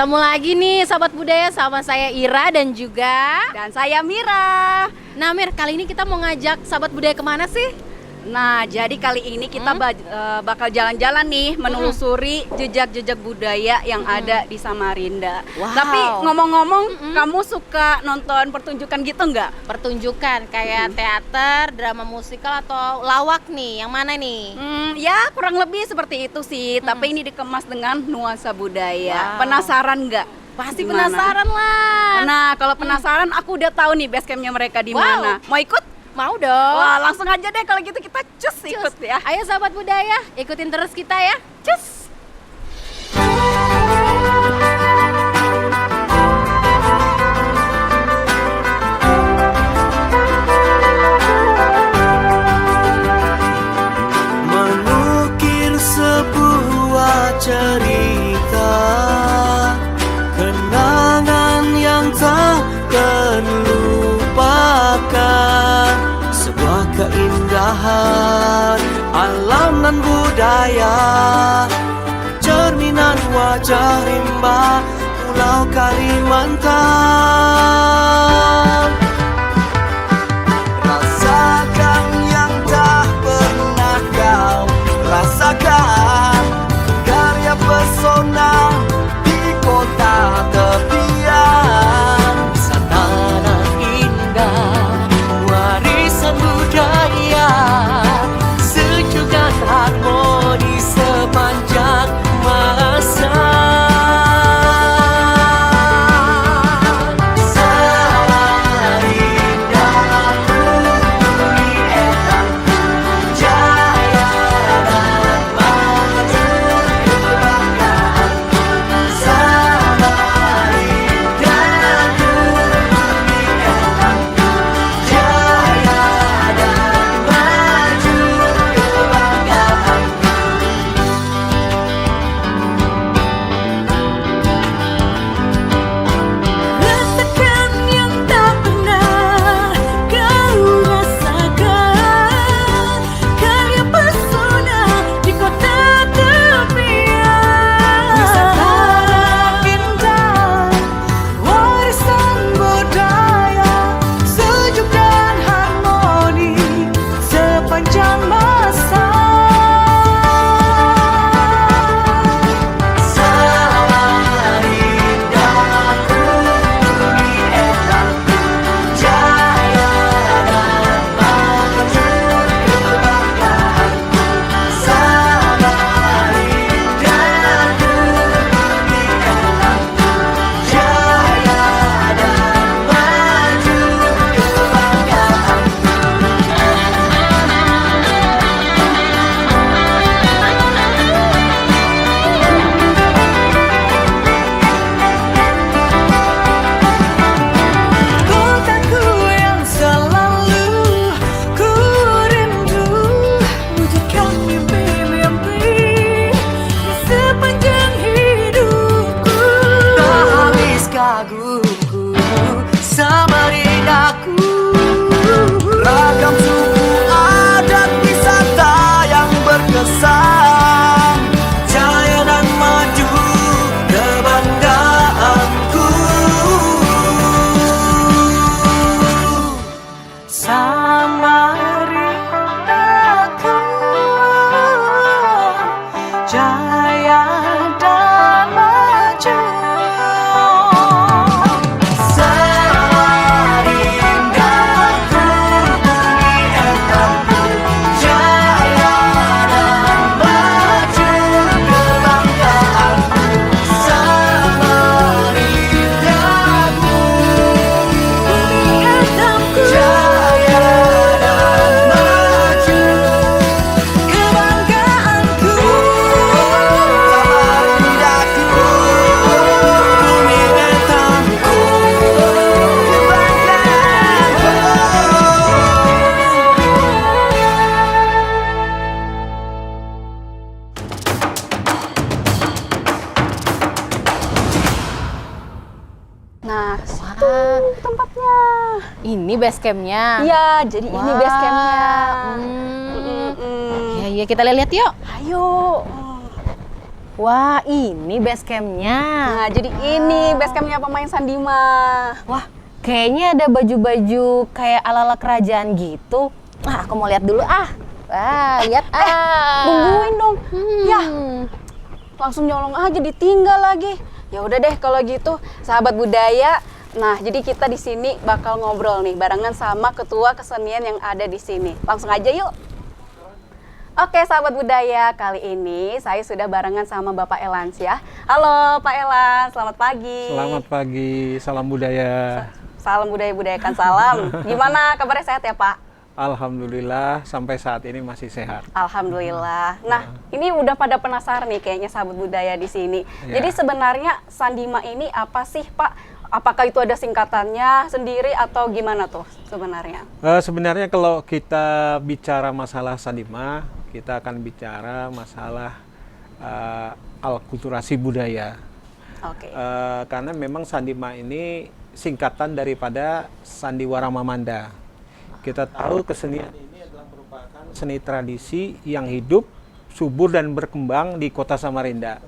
Ketemu lagi nih Sobat Budaya sama saya Ira dan juga Dan saya Mira. Nah Mir, kali ini kita mau ngajak Sobat Budaya kemana sih? Nah, jadi kali ini kita bakal jalan-jalan nih menelusuri jejak-jejak budaya yang ada di Samarinda. Wow. Tapi ngomong-ngomong, kamu suka nonton pertunjukan gitu nggak? Pertunjukan kayak teater, drama musikal atau lawak nih, yang mana nih? Ya kurang lebih seperti itu sih, tapi ini dikemas dengan nuansa budaya. Wow. Penasaran nggak? Pasti Gimana? penasaran lah. Nah, kalau penasaran aku udah tahu nih base campnya mereka di mana. Mau ikut? Mau dong. Wah, langsung aja deh kalau gitu kita cus ikut ya. Ayo Sobat Budaya, ikutin terus kita ya. Cus. Menukir sebuah cerita, kenangan yang tak terlupakan, sebuah keindahan alam dan budaya, cerminan wajah rimba Pulau Kalimantan. Rasakan yang tak pernah kau rasakan, karya pesona di kota tepian, santanan indah warisan budaya, sejuk dan harmoni sepanjang masa. Kagumku, Samarindaku, ragam suku adat wisata yang berkesan, jaya dan maju kebanggaanku. Samarindaku, jaya dan maju. Nah, situ tempatnya. Ini base campnya. Iya, jadi ini base campnya. Iya, kita lihat yuk. Ayo. Wah, ini base campnya. Nah, jadi ini base campnya pemain Sandima. Wah, kayaknya ada baju-baju kayak ala-ala kerajaan gitu. Ah, aku mau lihat dulu ah. Wah, lihat ah. Tungguin dong. Ya, langsung nyolong aja ditinggal lagi. Ya udah deh kalau gitu, sahabat budaya. Nah, jadi kita di sini bakal ngobrol nih barengan sama ketua kesenian yang ada di sini. Langsung aja yuk. Oke, sahabat budaya, kali ini saya sudah barengan sama Bapak Elans ya. Halo Pak Elans, selamat pagi. Selamat pagi, salam budaya. Salam budaya-budayakan salam. Gimana kabarnya, sehat ya Pak? Alhamdulillah sampai saat ini masih sehat. Alhamdulillah. Nah, ini udah pada penasaran nih kayaknya sahabat budaya di sini. Ya. Jadi sebenarnya Sandima ini apa sih Pak? Apakah itu ada singkatannya sendiri atau gimana tuh sebenarnya? Sebenarnya kalau kita bicara masalah Sandima, kita akan bicara masalah alkulturasi budaya. Oke. Karena memang Sandima ini singkatan daripada Sandiwara Mamanda. Kita tahu kesenian ini adalah merupakan seni tradisi yang hidup, subur dan berkembang di Kota Samarinda.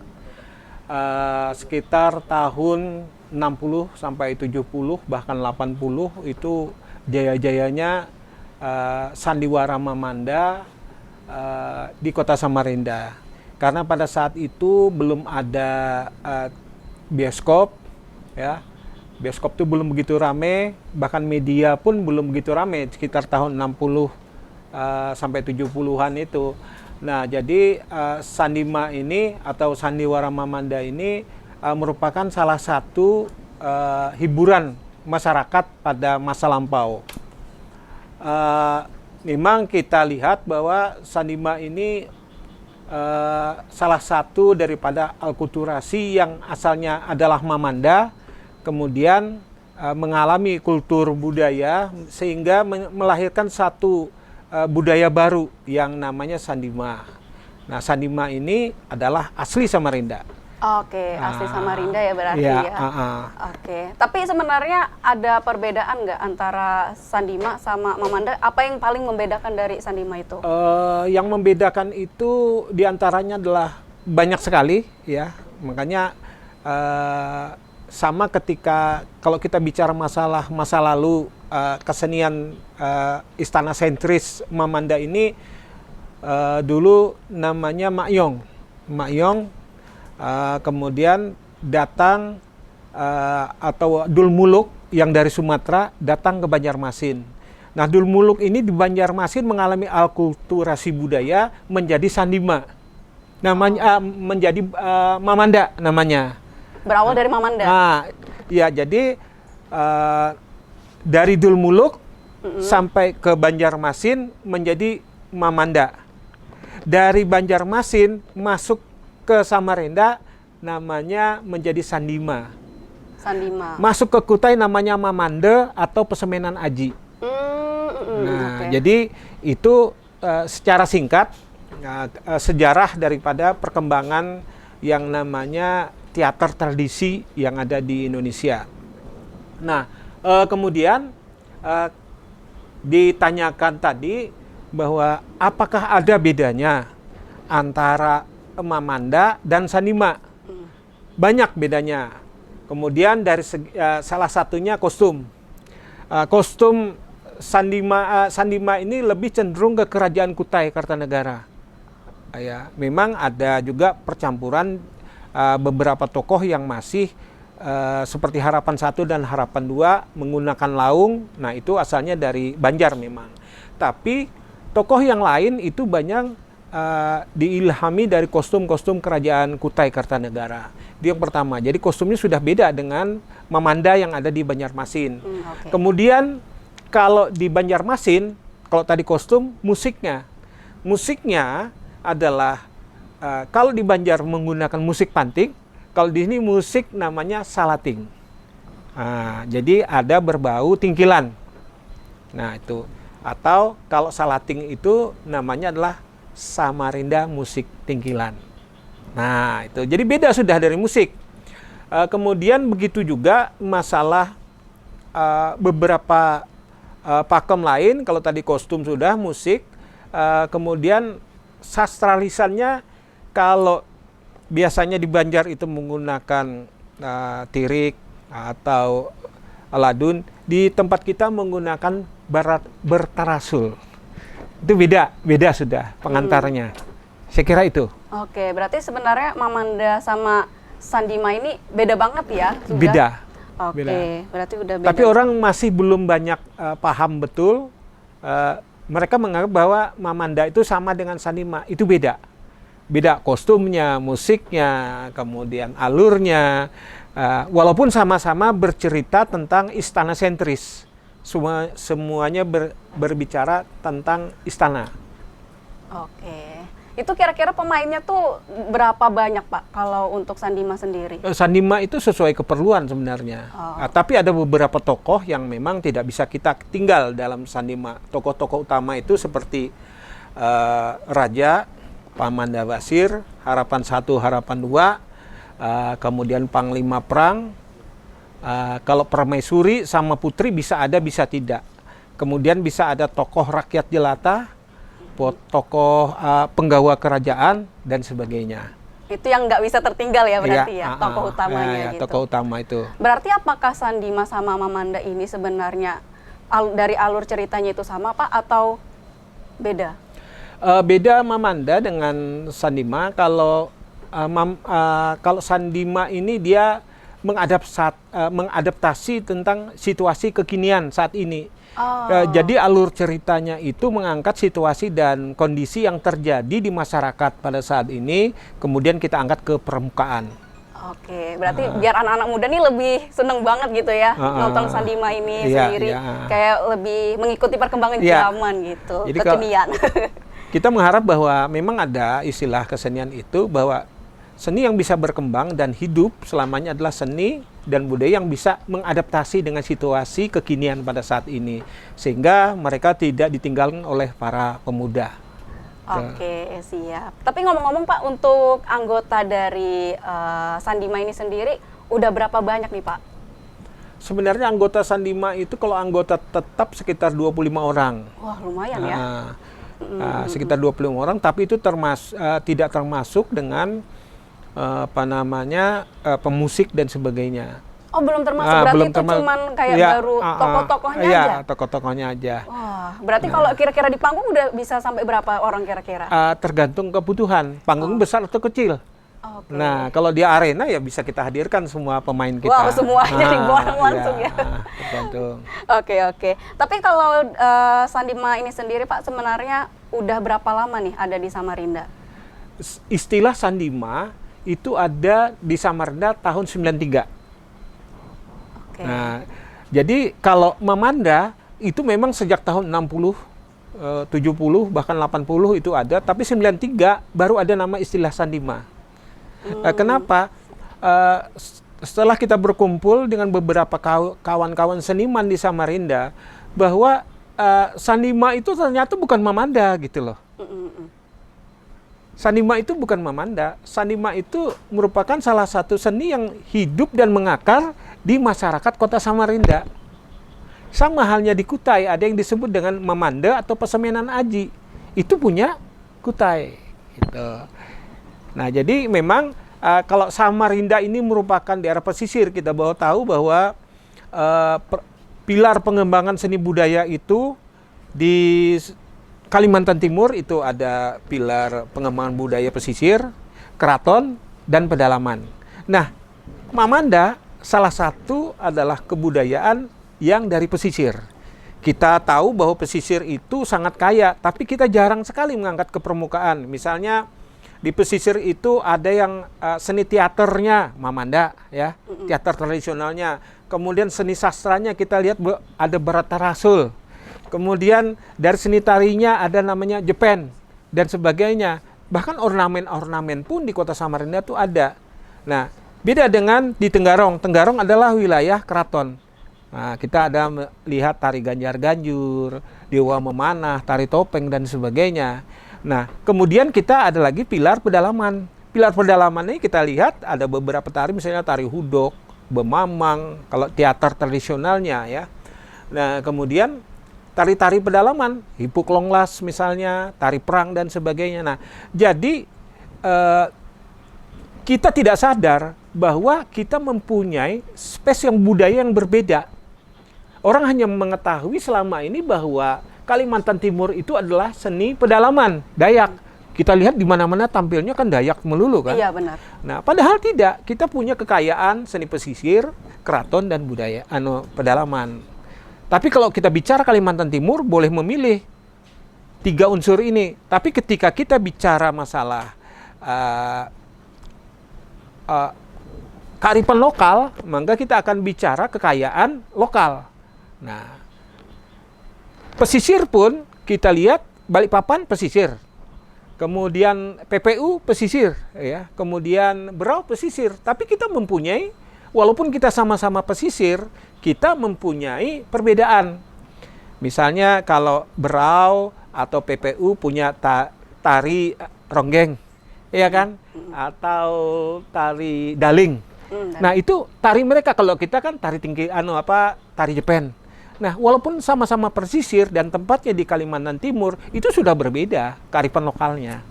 Sekitar tahun 60 sampai 70 bahkan 80 itu jaya-jayanya Sandiwara Mamanda di Kota Samarinda. Karena pada saat itu belum ada bioskop, ya. Bioskop itu belum begitu rame, bahkan media pun belum begitu rame sekitar tahun 60 sampai 70-an itu. Nah, jadi Sandima ini atau Sandiwara Mamanda ini merupakan salah satu hiburan masyarakat pada masa lampau. Memang kita lihat bahwa Sandima ini salah satu daripada alkulturasi yang asalnya adalah Mamanda, kemudian mengalami kultur budaya sehingga melahirkan satu budaya baru yang namanya Sandima. Nah, Sandima ini adalah asli Samarinda. Oke, asli Samarinda ya berarti ya. Oke, tapi sebenarnya ada perbedaan nggak antara Sandima sama Mamanda? Apa yang paling membedakan dari Sandima itu? Yang membedakan itu diantaranya adalah banyak sekali, ya. Makanya sama ketika kalau kita bicara masalah masa lalu kesenian istana sentris Mamanda ini dulu namanya Makyong. Kemudian datang atau Dul Muluk yang dari Sumatera datang ke Banjarmasin. Nah, Dul Muluk ini di Banjarmasin mengalami alkulturasi budaya menjadi Sandima. Namanya menjadi Mamanda namanya. Berawal dari Mamanda. Nah, ya jadi dari Dul Muluk sampai ke Banjarmasin menjadi Mamanda. Dari Banjarmasin masuk ke Samarinda namanya menjadi Sandima. Sandima. Masuk ke Kutai namanya Mamanda atau Pesemenan Aji. Nah, jadi itu secara singkat sejarah daripada perkembangan yang namanya teater tradisi yang ada di Indonesia. Nah, kemudian ditanyakan tadi bahwa apakah ada bedanya antara Mamanda dan Sandima. Banyak bedanya. Kemudian dari salah satunya kostum. Kostum Sandima ini lebih cenderung ke kerajaan Kutai Kartanegara. Ya, memang ada juga percampuran beberapa tokoh yang masih seperti Harapan 1 dan Harapan 2 menggunakan laung. Nah, itu asalnya dari Banjar memang. Tapi tokoh yang lain itu banyak diilhami dari kostum-kostum kerajaan Kutai Kartanegara. Itu yang pertama. Jadi kostumnya sudah beda dengan Mamanda yang ada di Banjarmasin. Okay. Kemudian kalau di Banjarmasin, kalau tadi kostum, musiknya adalah kalau di Banjar menggunakan musik panting, kalau di sini musik namanya salating. Jadi ada berbau tingkilan. Nah, itu. Atau kalau salating itu namanya adalah Samarinda Musik Tingkilan. Nah, itu. Jadi beda sudah dari musik. Kemudian begitu juga masalah beberapa pakem lain. Kalau tadi kostum sudah, musik. Kemudian sastra lisannya kalau biasanya di Banjar itu menggunakan tirik atau aladun, di tempat kita menggunakan bertarasul. Itu beda sudah pengantarnya. Saya kira itu. Oke, berarti sebenarnya Mamanda sama Sandima ini beda banget ya? Sudah? Beda. Oke, Beda. berarti udah beda. Tapi orang masih belum banyak paham betul. Mereka menganggap bahwa Mamanda itu sama dengan Sandima. Itu beda. Beda kostumnya, musiknya, kemudian alurnya. Walaupun sama-sama bercerita tentang istana sentris. Semuanya berbicara tentang istana. Oke. Itu kira-kira pemainnya tuh berapa banyak, Pak, kalau untuk Sandima sendiri? Sandima itu sesuai keperluan sebenarnya. Tapi ada beberapa tokoh yang memang tidak bisa kita tinggal dalam Sandima. Tokoh-tokoh utama itu seperti Raja, Pamanda Basir, Harapan 1, Harapan 2, kemudian Panglima Perang. Kalau Permaisuri sama Putri bisa ada, bisa tidak. Kemudian bisa ada tokoh rakyat jelata, tokoh penggawa kerajaan, dan sebagainya. Itu yang nggak bisa tertinggal ya berarti ya, tokoh utamanya gitu. Tokoh utama itu. Berarti apakah Sandima sama Mamanda ini sebenarnya dari alur ceritanya itu sama, Pak, atau beda? Beda Mamanda dengan Sandima. Kalau Sandima ini dia mengadaptasi tentang situasi kekinian saat ini. Jadi alur ceritanya itu mengangkat situasi dan kondisi yang terjadi di masyarakat pada saat ini, kemudian kita angkat ke permukaan. Oke, berarti biar anak-anak muda nih lebih seneng banget gitu ya nonton Sandima ini sendiri, kayak lebih mengikuti perkembangan zaman gitu, jadi kekinian. Kita mengharap bahwa memang ada istilah kesenian itu, bahwa seni yang bisa berkembang dan hidup selamanya adalah seni dan budaya yang bisa mengadaptasi dengan situasi kekinian pada saat ini, sehingga mereka tidak ditinggalkan oleh para pemuda. Oke, siap. Tapi ngomong-ngomong, Pak, untuk anggota dari Sandima ini sendiri udah berapa banyak nih, Pak? Sebenarnya anggota Sandima itu kalau anggota tetap sekitar 25 orang. Wah, lumayan ya. Sekitar 25 orang, tapi itu tidak termasuk dengan pemusik dan sebagainya. Oh, belum termasuk, berarti itu cuman kayak baru tokoh-tokohnya aja? Iya, tokoh-tokohnya aja. Wah, berarti kalau kira-kira di panggung udah bisa sampai berapa orang kira-kira? Tergantung kebutuhan, panggung besar atau kecil. Okay. Nah, kalau di arena ya bisa kita hadirkan semua pemain kita. Wow, semuanya diborong langsung ya. Tergantung. Oke. Tapi kalau Sandima ini sendiri, Pak, sebenarnya udah berapa lama nih ada di Samarinda? Istilah Sandima itu ada di Samarinda tahun 93. Okay. Nah, jadi kalau Mamanda itu memang sejak tahun 60, 70, bahkan 80 itu ada, tapi 93 baru ada nama istilah Sandima. Kenapa? Setelah kita berkumpul dengan beberapa kawan-kawan seniman di Samarinda, bahwa Sandima itu ternyata bukan Mamanda gitu loh. Sandima itu bukan Mamanda. Sandima itu merupakan salah satu seni yang hidup dan mengakar di masyarakat kota Samarinda. Sama halnya di Kutai, ada yang disebut dengan Mamanda atau Pesemenan Aji. Itu punya Kutai. Gitu. Nah, jadi memang kalau Samarinda ini merupakan daerah pesisir, kita tahu bahwa pilar pengembangan seni budaya itu di Kalimantan Timur itu ada pilar pengembangan budaya pesisir, keraton, dan pedalaman. Nah, Mamanda salah satu adalah kebudayaan yang dari pesisir. Kita tahu bahwa pesisir itu sangat kaya, tapi kita jarang sekali mengangkat ke permukaan. Misalnya di pesisir itu ada yang seni teaternya Mamanda, ya, teater tradisionalnya. Kemudian seni sastranya kita lihat ada Baratarasul. Kemudian dari seni tarinya ada namanya Jepen dan sebagainya. Bahkan ornamen-ornamen pun di kota Samarinda itu ada. Nah, beda dengan di Tenggarong. Tenggarong adalah wilayah keraton. Nah, kita ada melihat tari Ganjar-Ganjur, Dewa Memanah, tari topeng dan sebagainya. Nah, kemudian kita ada lagi pilar pedalaman. Pilar pedalaman ini kita lihat ada beberapa tari, misalnya tari hudok, bemamang, kalau teater tradisionalnya ya. Nah, kemudian tari-tari pedalaman, Hipuk Longlas misalnya, tari perang dan sebagainya. Nah, jadi kita tidak sadar bahwa kita mempunyai spesies yang budaya yang berbeda. Orang hanya mengetahui selama ini bahwa Kalimantan Timur itu adalah seni pedalaman Dayak. Kita lihat di mana-mana tampilnya kan Dayak melulu kan. Iya benar. Nah, padahal tidak. Kita punya kekayaan seni pesisir, keraton dan budaya pedalaman. Tapi kalau kita bicara Kalimantan Timur boleh memilih 3 unsur ini. Tapi ketika kita bicara masalah kearifan lokal, maka kita akan bicara kekayaan lokal. Nah, pesisir pun kita lihat Balikpapan pesisir, kemudian PPU pesisir, ya, kemudian Berau pesisir. Tapi kita mempunyai, walaupun kita sama-sama pesisir, kita mempunyai perbedaan. Misalnya kalau Berau atau PPU punya tari ronggeng, ya kan, atau tari daling. Nah, itu tari mereka. Kalau kita kan tari tinggi tari Jepen. Nah, walaupun sama-sama pesisir dan tempatnya di Kalimantan Timur, itu sudah berbeda kearifan lokalnya.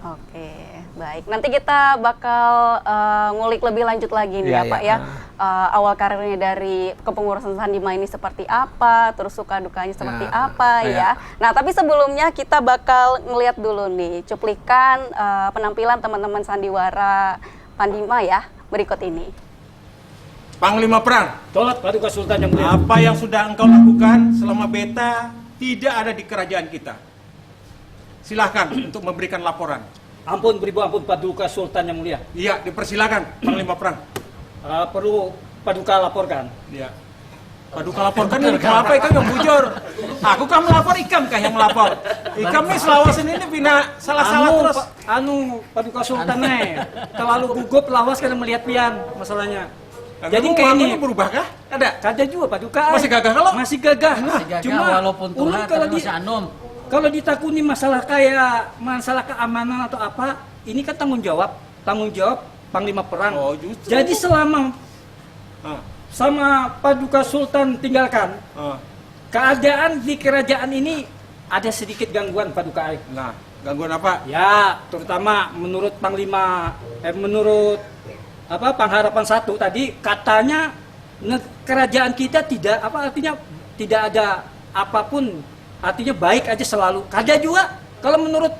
Oke, baik. Nanti kita bakal ngulik lebih lanjut lagi nih Iya, ya Pak iya. ya. Awal karirnya dari kepengurusan Sandima ini seperti apa, terus suka dukanya seperti Nah, apa iya. ya. Nah, tapi sebelumnya kita bakal ngeliat dulu nih cuplikan penampilan teman-teman sandiwara Pandima ya, berikut ini. Panglima Perang, Tolak Paduka Sultan Yang Mulia. apa yang sudah engkau lakukan selama beta tidak ada di kerajaan kita? Silahkan untuk memberikan laporan. Ampun beribu ampun Paduka Sultan Yang Mulia. Iya, dipersilakan Panglima Perang. Perlu Paduka laporkan. Iya. Paduka laporkan ini kenapa ikan yang bujur? Aku kan melapor, ikan kah yang melapor? Ikan ini selawasan ini bina salah-salah terus. Paduka Sultan terlalu gugup lawas karena melihat pian masalahnya. Jadi Kamu kayak ini lapornya berubah kah? Ada? kada juga Paduka. Masih gagah kalau? Masih gagah. Cuma walaupun ulun tulah kalau tapi masih anom. kalau ditakuni masalah kayak masalah keamanan atau apa, ini kan tanggung jawab Panglima Perang. Oh, justru. Jadi selama Ah, sama Paduka Sultan tinggalkan, ah. keadaan di kerajaan ini ada sedikit gangguan Paduka. Nah, gangguan apa? Ya, terutama menurut menurut Pengharapan 1 tadi katanya kerajaan kita tidak tidak ada apapun, artinya baik aja selalu. Kada juga kalau menurut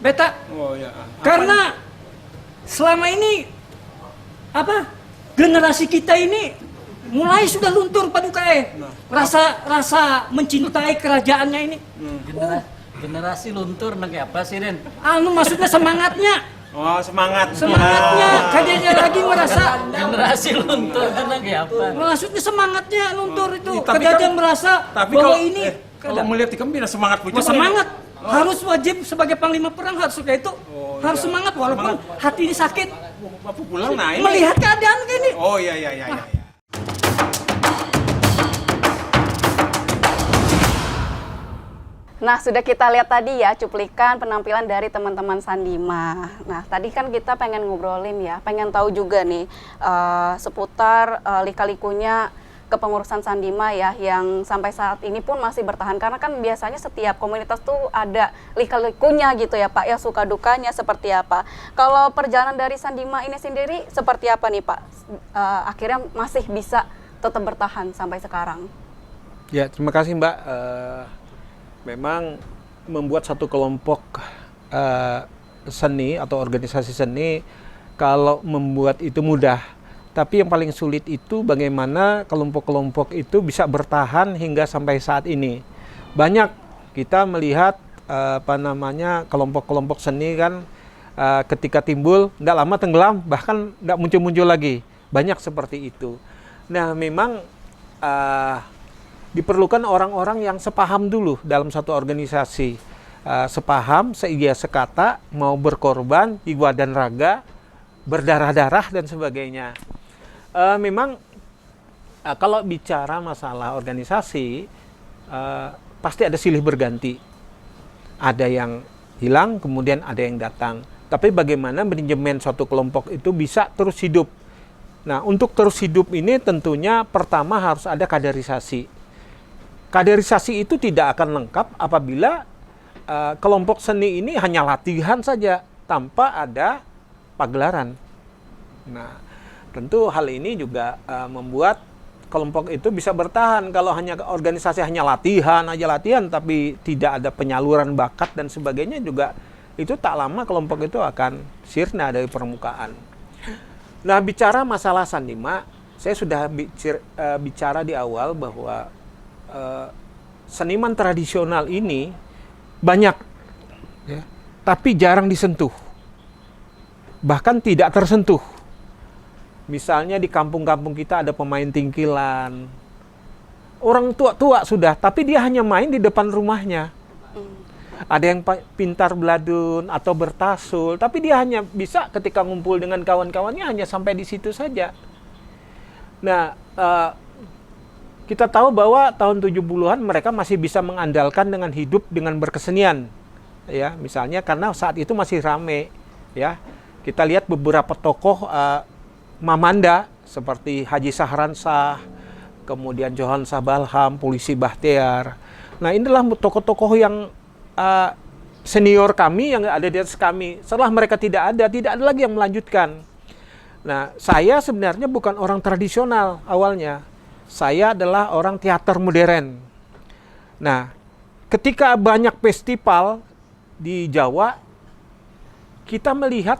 beta. Oh ya. Karena selama ini generasi kita ini mulai sudah luntur Paduka. Rasa mencintai kerajaannya ini. Generasi luntur nang kayak apa sih, Ren? Maksudnya semangatnya. Oh, semangatnya. Kayaknya lagi merasa Generasi luntur nang kayak apa? maksudnya semangatnya luntur itu. Tapi Kejadian kan- merasa Tapi bahwa kalau ini kalau melihat ikan bina semangat punya. semangat. Harus wajib sebagai Panglima Perang harus kayak itu. Oh, harus iya. semangat walaupun hati ini sakit. Apa pulang nah ini? Melihat keadaan kayak ini. Oh iya. Nah, sudah kita lihat tadi ya cuplikan penampilan dari teman-teman Sandima. Nah, tadi kan kita pengen ngobrolin ya, pengen tahu juga nih seputar lika-likunya kepengurusan Sandima ya, yang sampai saat ini pun masih bertahan. Karena kan biasanya setiap komunitas tuh ada lika-likunya gitu ya Pak, ya suka dukanya seperti apa. Kalau perjalanan dari Sandima ini sendiri seperti apa nih Pak? Akhirnya masih bisa tetap bertahan sampai sekarang. Ya, terima kasih Mbak. Memang membuat satu kelompok seni atau organisasi seni, kalau membuat itu mudah. Tapi yang paling sulit itu bagaimana kelompok-kelompok itu bisa bertahan hingga sampai saat ini. Banyak kita melihat kelompok-kelompok seni kan ketika timbul tidak lama tenggelam, bahkan tidak muncul-muncul lagi. Banyak seperti itu. Nah, memang diperlukan orang-orang yang sepaham dulu dalam satu organisasi. Sepaham, seia sekata, mau berkorban, jiwa dan raga, berdarah-darah dan sebagainya. Memang kalau bicara masalah organisasi, pasti ada silih berganti. Ada yang hilang, kemudian ada yang datang. Tapi bagaimana manajemen suatu kelompok itu bisa terus hidup. Nah, untuk terus hidup ini tentunya pertama harus ada kaderisasi. Kaderisasi itu tidak akan lengkap apabila kelompok seni ini hanya latihan saja tanpa ada pagelaran. Nah, tentu hal ini juga membuat kelompok itu bisa bertahan. Kalau hanya organisasi hanya latihan tapi tidak ada penyaluran bakat dan sebagainya juga, itu tak lama kelompok itu akan sirna dari permukaan. Nah, bicara masalah Sandima, saya sudah bicara di awal bahwa seniman tradisional ini banyak, ya, tapi jarang disentuh, bahkan tidak tersentuh. Misalnya di kampung-kampung kita ada pemain tingkilan, orang tua-tua sudah, tapi dia hanya main di depan rumahnya. Ada yang pintar beladun atau bertasul, tapi dia hanya bisa ketika ngumpul dengan kawan-kawannya hanya sampai di situ saja. Nah, kita tahu bahwa tahun 70-an mereka masih bisa mengandalkan dengan hidup dengan berkesenian, ya, misalnya karena saat itu masih rame, ya. Kita lihat beberapa tokoh Mamanda seperti Haji Sahransah, kemudian Johan Sabalham, Polisi Bahtiar. Nah, inilah tokoh-tokoh yang senior kami yang ada di atas kami. Setelah mereka tidak ada lagi yang melanjutkan. Nah, saya sebenarnya bukan orang tradisional awalnya. Saya adalah orang teater modern. Nah, ketika banyak festival di Jawa, kita melihat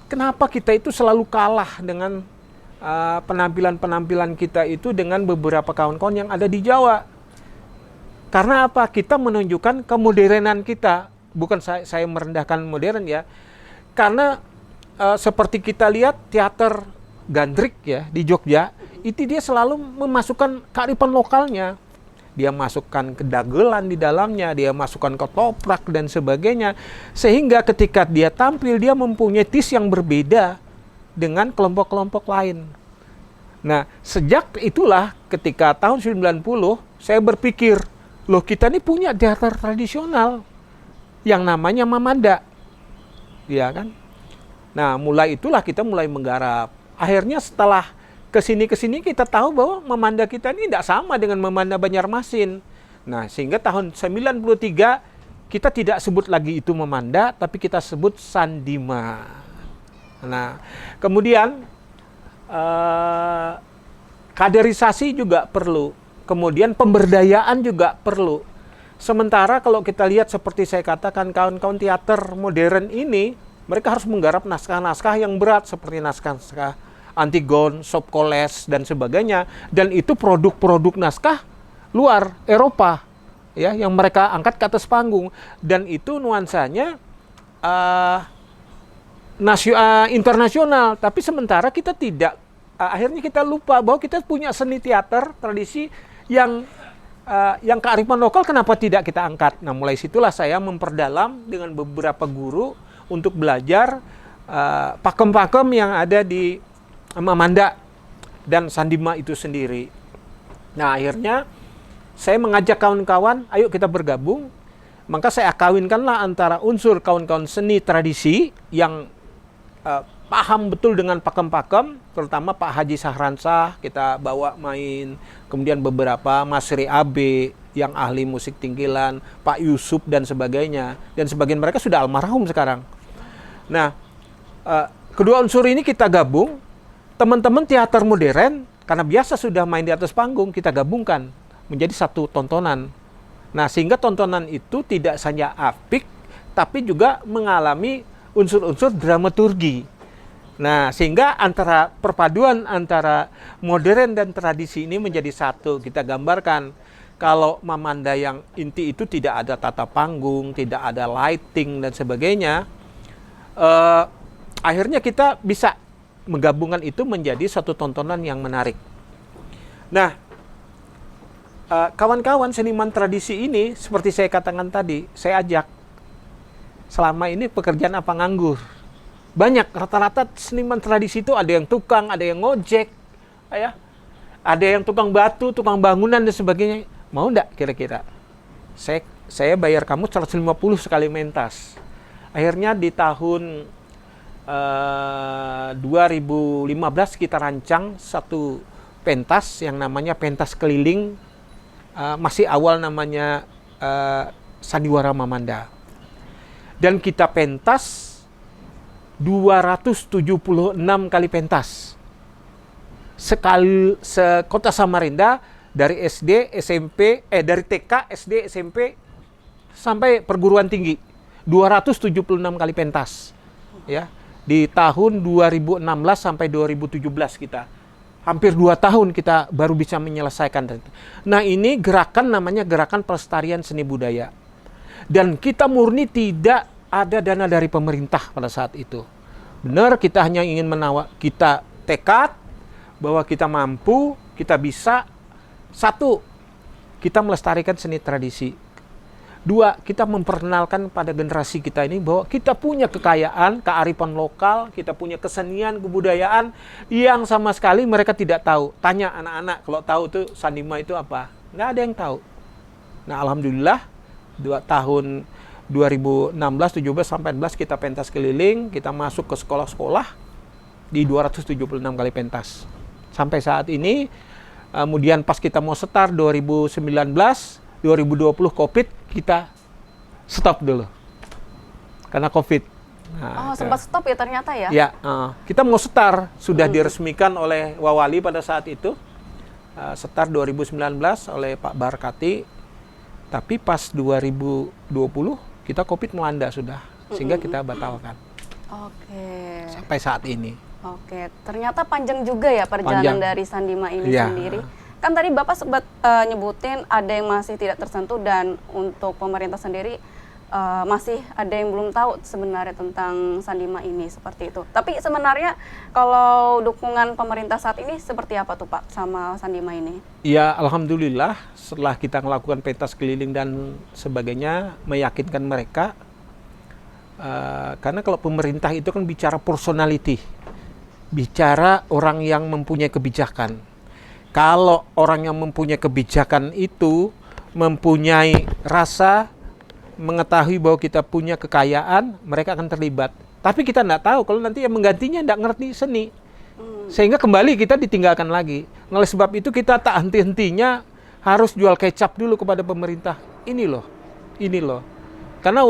kenapa kita itu selalu kalah dengan penampilan-penampilan kita itu dengan beberapa kawan-kawan yang ada di Jawa. Karena apa? Kita menunjukkan kemodernan kita. Bukan saya merendahkan modern ya. Karena seperti kita lihat teater Gandrik ya di Jogja, itu dia selalu memasukkan kearifan lokalnya. Dia masukkan ke dagelan di dalamnya, dia masukkan ke toprak dan sebagainya. Sehingga ketika dia tampil, dia mempunyai tis yang berbeda dengan kelompok-kelompok lain. Nah, sejak itulah ketika tahun 90, saya berpikir, loh kita ini punya teater tradisional yang namanya Mamanda. Ya kan? Nah, mulai itulah kita mulai menggarap. Akhirnya setelah kesini kita tahu bahwa Mamanda kita ini tidak sama dengan Mamanda Banjarmasin. Nah, sehingga tahun 93 kita tidak sebut lagi itu Mamanda, tapi kita sebut Sandima. Nah, kemudian kaderisasi juga perlu. Kemudian pemberdayaan juga perlu. Sementara kalau kita lihat seperti saya katakan kawan-kawan teater modern ini, mereka harus menggarap naskah-naskah yang berat seperti naskah-naskah Antigon, Sophocles dan sebagainya, dan itu produk-produk naskah luar Eropa ya yang mereka angkat ke atas panggung, dan itu nuansanya internasional, tapi sementara kita tidak, akhirnya kita lupa bahwa kita punya seni teater tradisi yang kearifan lokal, kenapa tidak kita angkat. Nah, mulai situlah saya memperdalam dengan beberapa guru untuk belajar pakem-pakem yang ada di Mamanda dan Sandima itu sendiri. Nah, akhirnya saya mengajak kawan-kawan, ayo kita bergabung. Maka saya kawinkanlah antara unsur kawan-kawan seni tradisi yang paham betul dengan pakem-pakem, terutama Pak Haji Sahransah kita bawa main, kemudian beberapa Mas Ri Abe yang ahli musik tingkilan, Pak Yusuf dan sebagainya, dan sebagian mereka sudah almarhum sekarang. Nah, kedua unsur ini kita gabung. Teman-teman teater modern, karena biasa sudah main di atas panggung, kita gabungkan menjadi satu tontonan. Nah, sehingga tontonan itu tidak saja apik, tapi juga mengalami unsur-unsur dramaturgi. Nah, sehingga perpaduan antara modern dan tradisi ini menjadi satu. Kita gambarkan, kalau Mamanda yang inti itu tidak ada tata panggung, tidak ada lighting dan sebagainya, akhirnya kita bisa menggabungkan itu menjadi satu tontonan yang menarik. Nah, kawan-kawan seniman tradisi ini, seperti saya katakan tadi, saya ajak. Selama ini pekerjaan apa nganggur? Banyak, rata-rata seniman tradisi itu ada yang tukang, ada yang ngojek, ya, ada yang tukang batu, tukang bangunan dan sebagainya. Mau enggak kira-kira? Saya bayar kamu 150 sekali mentas. Akhirnya di tahun 2015 kita rancang satu pentas yang namanya pentas keliling, masih awal namanya Sandiwara Mamanda, dan kita pentas 276 kali pentas. Sekota Samarinda dari SD, SMP, dari TK, SD, SMP sampai perguruan tinggi. 276 kali pentas. Ya, di tahun 2016 sampai 2017 kita. Hampir 2 tahun kita baru bisa menyelesaikan. Nah, ini gerakan namanya Gerakan Pelestarian Seni Budaya. Dan kita murni tidak ada dana dari pemerintah pada saat itu. Benar, kita hanya ingin kita tekad bahwa kita mampu, kita bisa. 1, kita melestarikan seni tradisi. 2, kita memperkenalkan pada generasi kita ini bahwa kita punya kekayaan, kearifan lokal, kita punya kesenian, kebudayaan yang sama sekali mereka tidak tahu. Tanya anak-anak, kalau tahu tuh Sandima itu apa? Nggak ada yang tahu. Nah, alhamdulillah 2 tahun 2016, 17, sampai 18 kita pentas keliling, kita masuk ke sekolah-sekolah di 276 kali pentas. Sampai saat ini, kemudian pas kita mau start 2019, 2020 COVID, kita stop dulu. Karena COVID. Nah, sempat stop ya ternyata ya? Ya, kita mau start, sudah diresmikan oleh Wawali pada saat itu. Start 2019 oleh Pak Barkati. Tapi pas 2020, kita COVID melanda sudah. Sehingga kita batalkan. Oke. Sampai saat ini. Oke, ternyata panjang juga ya perjalanan dari Sandima ini Ya. sendiri. Kan tadi Bapak sempat nyebutin ada yang masih tidak tersentuh dan untuk pemerintah sendiri masih ada yang belum tahu sebenarnya tentang Sandima ini seperti itu. Tapi sebenarnya kalau dukungan pemerintah saat ini seperti apa tuh Pak sama Sandima ini? Ya, alhamdulillah setelah kita melakukan pentas keliling dan sebagainya meyakinkan mereka. Karena kalau pemerintah itu kan bicara personality, bicara orang yang mempunyai kebijakan. Kalau orang yang mempunyai kebijakan itu mempunyai rasa, mengetahui bahwa kita punya kekayaan, mereka akan terlibat. Tapi kita tidak tahu kalau nanti yang menggantinya tidak ngerti seni. Sehingga kembali kita ditinggalkan lagi. Oleh sebab itu kita tak henti-hentinya harus jual kecap dulu kepada pemerintah. Ini loh. Karena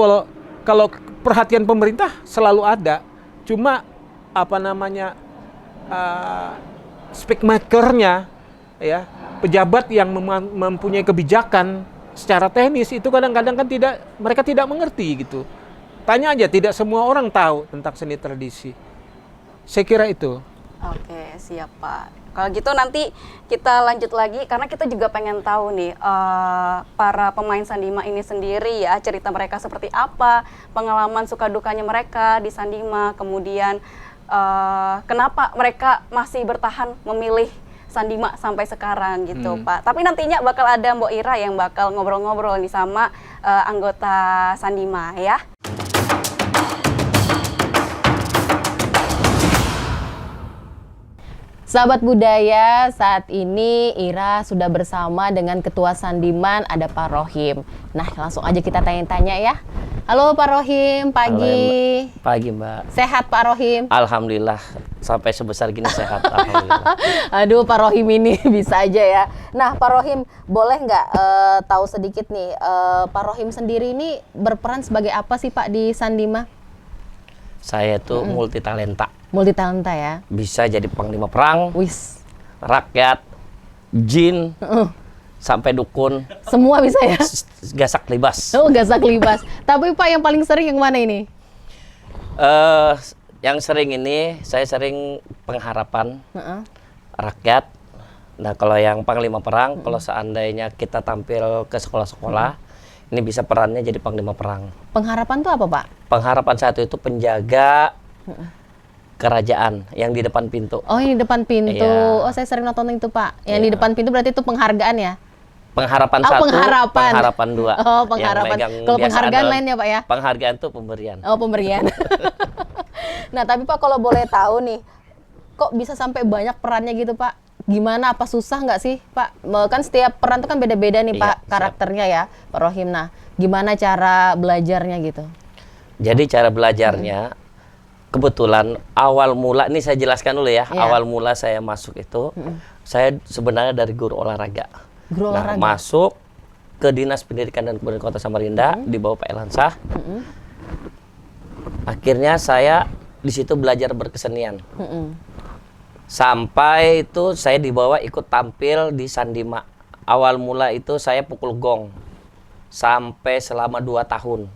kalau perhatian pemerintah selalu ada, cuma speakmakernya, ya, pejabat yang mempunyai kebijakan secara teknis itu kadang-kadang kan mereka tidak mengerti gitu. Tanya aja, tidak semua orang tahu tentang seni tradisi. Saya kira itu. Oke, siap Pak. Kalau gitu nanti kita lanjut lagi karena kita juga pengen tahu nih para pemain Sandima ini sendiri ya, cerita mereka seperti apa, pengalaman suka dukanya mereka di Sandima, kemudian kenapa mereka masih bertahan memilih Sandima sampai sekarang gitu Pak. Tapi nantinya bakal ada Mbok Ira yang bakal ngobrol-ngobrol nih sama anggota Sandima ya. Sahabat budaya, saat ini Ira sudah bersama dengan Ketua Sandiman, ada Pak Rohim. Nah, langsung aja kita tanya-tanya ya. Halo Pak Rohim, pagi. Halo, pagi Mbak. Sehat Pak Rohim? Alhamdulillah, sampai sebesar gini sehat. Alhamdulillah. Aduh, Pak Rohim ini bisa aja ya. Nah, Pak Rohim, boleh nggak tahu sedikit nih, Pak Rohim sendiri ini berperan sebagai apa sih Pak di Sandima? Saya tuh multi talenta. Multi talenta ya? Bisa jadi panglima perang, Wis. rakyat, jin, sampai dukun, Semua bisa ya? gasak libas. Oh, gasak libas. Tapi Pak yang paling sering yang mana ini? Yang sering ini, saya sering pengharapan rakyat. Nah, kalau yang panglima perang, kalau seandainya kita tampil ke sekolah-sekolah, ini bisa perannya jadi panglima perang. Pengharapan tuh apa Pak? Pengharapan satu itu penjaga kerajaan yang di depan pintu. Oh, ini depan pintu. Iya. Oh, saya sering nonton itu Pak. Yang di depan pintu berarti itu penghargaan ya? Pengharapan Oh, satu, pengharapan. pengharapan dua. Oh, Yang pengharapan. megang Kalau biasa penghargaan adalah- lain ya Pak ya? Penghargaan itu pemberian. Oh, pemberian. Nah, tapi Pak kalau boleh tahu nih, kok bisa sampai banyak perannya gitu Pak? Gimana, apa susah nggak sih Pak? Kan setiap peran itu kan beda-beda nih Iya, Pak, siap. karakternya ya Pak Rohim. Nah, gimana cara belajarnya gitu? Jadi cara belajarnya, kebetulan awal mula, ini saya jelaskan dulu ya, Iya. awal mula saya masuk itu, saya sebenarnya dari guru olahraga. Guru olahraga? Masuk ke Dinas Pendidikan dan Kebudayaan Kota Samarinda, di bawah Pak Elansah. Akhirnya saya di situ belajar berkesenian. Mm-mm. Sampai itu saya dibawa ikut tampil di Sandima. Awal mula itu saya pukul gong sampai selama 2 tahun.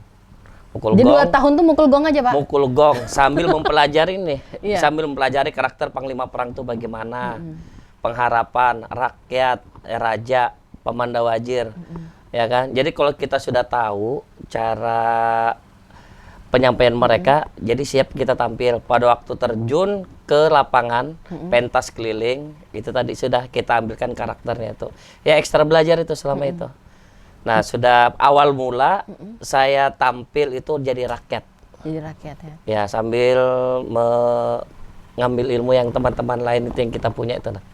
Pukul Jadi 2 gong, tahun tuh mukul gong aja, Pak? mukul gong sambil mempelajari nih, Iya. sambil mempelajari karakter Panglima Perang itu bagaimana, pengharapan rakyat, raja, Pamandawajir, ya kan. Jadi kalau kita sudah tahu cara penyampaian mereka, jadi siap kita tampil. Pada waktu terjun ke lapangan, pentas keliling, itu tadi sudah kita ambilkan karakternya itu. Ya ekstra belajar itu selama itu. Nah, sudah awal mula saya tampil itu jadi rakyat. Jadi rakyat ya. Ya, sambil mengambil ilmu yang teman-teman lain itu yang kita punya itu. Nah.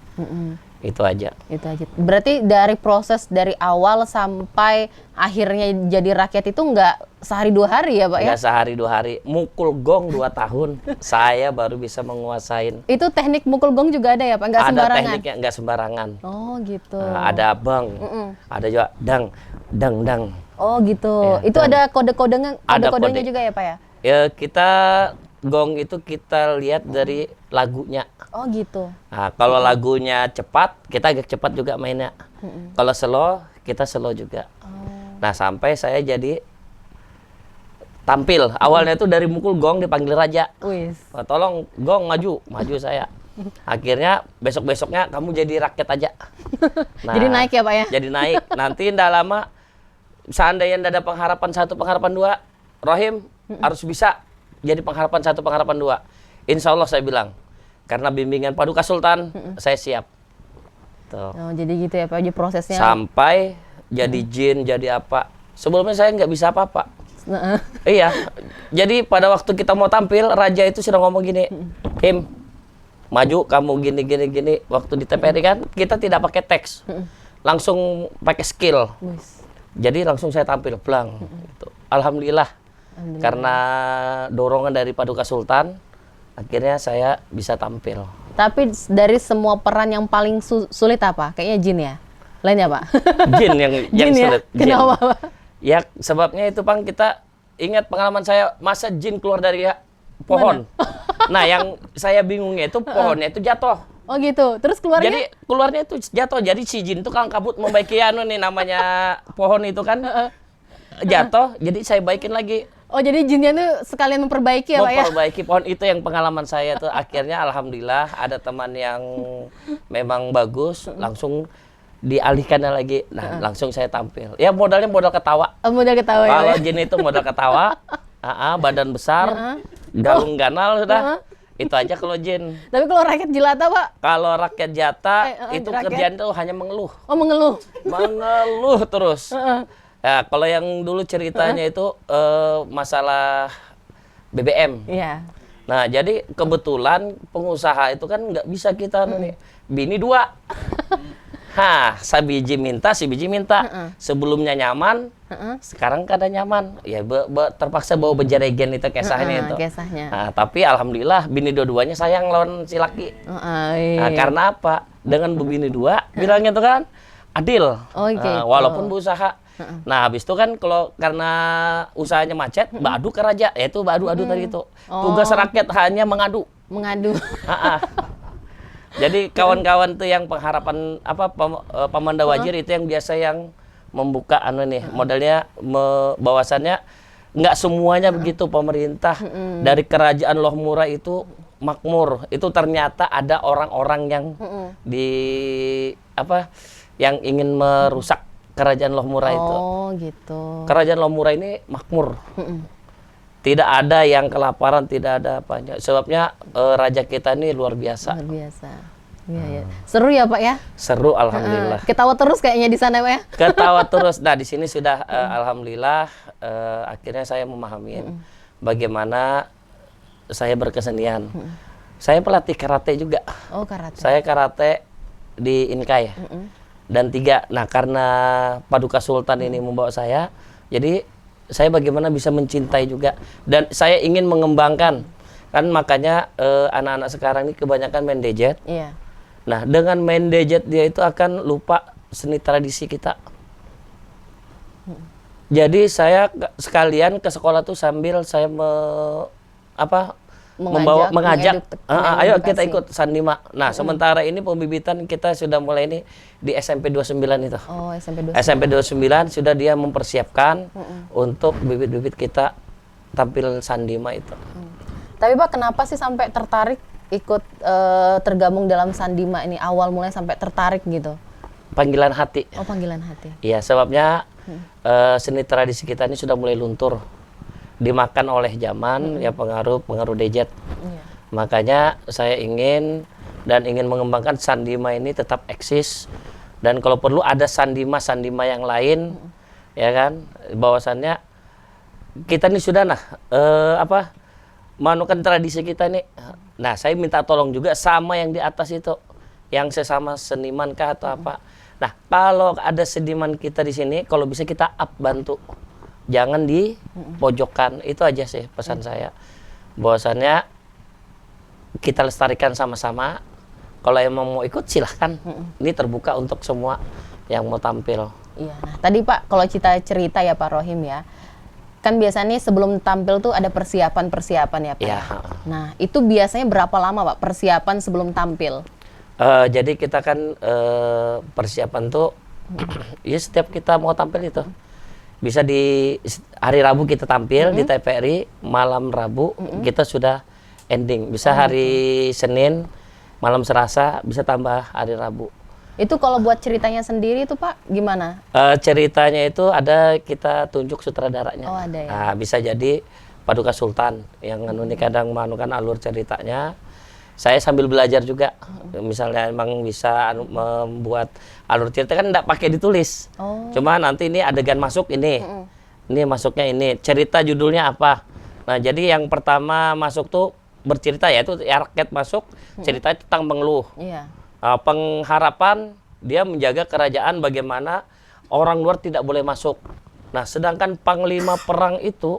Itu aja. Itu aja. Berarti dari proses dari awal sampai akhirnya jadi rakyat itu nggak sehari 2 hari ya, Pak ya? Nggak sehari 2 hari. Mukul gong 2 tahun, saya baru bisa menguasain. Itu teknik mukul gong juga ada ya, Pak? Nggak Ada sembarangan? tekniknya, nggak sembarangan. Oh gitu. Nah, ada bang, ada juga dang, dang. Oh gitu. Ya, Itu dan ada kode-kodenya ada kode-kodenya kode. juga ya, Pak ya? Ya kita gong itu kita lihat dari lagunya. Oh gitu. Nah, kalau lagunya cepat, kita agak cepat juga mainnya. Kalau slow, kita slow juga. Nah, sampai saya jadi tampil. Awalnya itu dari mukul gong dipanggil raja. Wis. Oh, tolong gong maju saya. Akhirnya besok-besoknya kamu jadi rakyat aja. Nah, Jadi naik ya, Pak ya? Jadi naik. Nanti ndak lama seandainya ndak ada pengharapan 1, pengharapan 2, Rohim harus bisa jadi pengharapan 1, pengharapan 2. Insya Allah saya bilang. Karena bimbingan Paduka Sultan, saya siap. Tuh. Oh, jadi gitu ya, Pak. Jadi prosesnya. Sampai jadi jin, jadi apa. Sebelumnya saya nggak bisa apa-apa. Nah, Iya. Jadi pada waktu kita mau tampil, raja itu sudah ngomong gini, Him, maju kamu gini. Waktu di TPRI kan, kita tidak pakai teks. Langsung pakai skill. wis. Jadi langsung saya tampil, plang. Gitu. Alhamdulillah. Karena dorongan dari Paduka Sultan, akhirnya saya bisa tampil. Tapi dari semua peran yang paling sulit apa? Kayaknya jin ya? Lainnya, Pak? Jin yang Jin ya? sulit. Jin. Kenapa, Pak? Ya sebabnya itu Bang, kita ingat pengalaman saya, masa jin keluar dari pohon. Nah yang saya bingungnya itu pohonnya itu jatuh. Oh gitu. Terus keluarnya? Jadi keluarnya itu jatuh. Jadi si jin itu kan kabut membaiki anu nih namanya pohon itu kan jatuh. Jadi saya baikin lagi. Oh jadi jinnya tuh sekalian memperbaiki ya, Pak ya? Memperbaiki pohon itu yang pengalaman saya tuh. Akhirnya alhamdulillah ada teman yang memang bagus, langsung dialihkannya lagi. Nah, langsung saya tampil. Ya modalnya modal ketawa. Oh, modal ketawa ya, Kalau Pak ya? jin itu modal ketawa, badan besar, galung ganal sudah. Itu aja kalau jin. Tapi kalau rakyat jelata, Pak? Kalau rakyat jata itu rakyat. kerjaan tuh hanya mengeluh. Oh mengeluh? Mengeluh terus. Ya, kalau yang dulu ceritanya itu masalah BBM. Iya. Nah, jadi kebetulan pengusaha itu kan nggak bisa kita nih, bini 2. Hah, si biji minta. Sebelumnya nyaman, sekarang kada nyaman. Ya terpaksa bawa bejaregen itu kisahnya itu. Kisahnya. Nah, tapi alhamdulillah bini dua-duanya sayang lawan si laki. Iya. Nah, karena apa? Dengan bini 2, bilangnya itu kan adil. Oh, gitu. Walaupun berusaha. Nah, habis itu kan kalau karena usahanya macet, badu ke raja, yaitu adu tadi itu. Tugas rakyat hanya mengadu. Mengadu. Jadi kawan-kawan tuh yang pengharapan Pamandawajir itu yang biasa yang membuka anu nih, modelnya bahwasannya nggak semuanya begitu pemerintah dari kerajaan Loh Murah itu makmur. Itu ternyata ada orang-orang yang yang ingin merusak kerajaan Loh Murah itu. Oh gitu. Kerajaan Loh Murah ini makmur. Tidak ada yang kelaparan, tidak ada apanya. Sebabnya raja kita ini luar biasa. Luar biasa. Iya, ya. Seru ya, Pak ya? Seru alhamdulillah. Ketawa terus kayaknya di sana, Pak ya? Ketawa terus. Nah, di sini sudah alhamdulillah akhirnya saya memahami bagaimana saya berkesenian. Saya pelatih karate juga. Oh, karate. Saya karate di Inkai. Dan 3. Nah, karena Paduka Sultan ini membawa saya, jadi saya bagaimana bisa mencintai juga. Dan saya ingin mengembangkan. Kan makanya anak-anak sekarang ini kebanyakan main gadget. Iya. Nah, dengan main gadget dia itu akan lupa seni tradisi kita. Jadi saya sekalian ke sekolah tuh sambil saya mengajak, ayo kita mengedukasi. ikut Sandima. Nah, sementara ini pembibitan kita sudah mulai ini di SMP 29 itu. Oh, SMP 29. SMP 29 sudah dia mempersiapkan untuk bibit-bibit kita tampil Sandima itu. Tapi Pak, kenapa sih sampai tertarik ikut tergabung dalam Sandima ini? Awal mulai sampai tertarik gitu? Panggilan hati. Oh, panggilan hati. Iya, sebabnya seni tradisi kita ini sudah mulai luntur, dimakan oleh zaman ya pengaruh DZ. Iya. Makanya saya ingin mengembangkan Sandima ini tetap eksis, dan kalau perlu ada Sandima yang lain, ya kan, bahwasannya kita ini sudah manukan tradisi kita nih. Nah, saya minta tolong juga sama yang di atas itu, yang sesama seniman kah atau apa. Nah, kalau ada seniman kita di sini, kalau bisa kita bantu, jangan di pojokan. Itu aja sih pesan saya, bahwasannya kita lestarikan sama-sama. Kalau emang mau ikut silahkan, ini terbuka untuk semua yang mau tampil. Iya. Nah, tadi Pak, kalau kita cerita ya Pak Rohim ya, kan biasanya sebelum tampil tuh ada persiapan ya Pak. Iya. Nah, itu biasanya berapa lama Pak persiapan sebelum tampil? Jadi kita kan persiapan tuh ya setiap kita mau tampil itu bisa di hari Rabu kita tampil di TVRI, malam Rabu kita sudah ending, bisa hari Senin, malam Selasa, bisa tambah hari Rabu. Itu kalau buat ceritanya sendiri itu Pak gimana? Ceritanya itu ada kita tunjuk sutradaranya. Oh, ada ya. Nah, bisa jadi Paduka Sultan yang ini kadang manukan alur ceritanya. Saya sambil belajar juga, misalnya emang bisa membuat alur cerita kan enggak pakai ditulis. Cuma nanti ini adegan masuk ini masuknya ini, cerita judulnya apa. Nah, jadi yang pertama masuk tuh bercerita, yaitu ya rakyat masuk, ceritanya tentang pengeluh. Iya. Pengharapan dia menjaga kerajaan bagaimana orang luar tidak boleh masuk. Nah, sedangkan panglima perang itu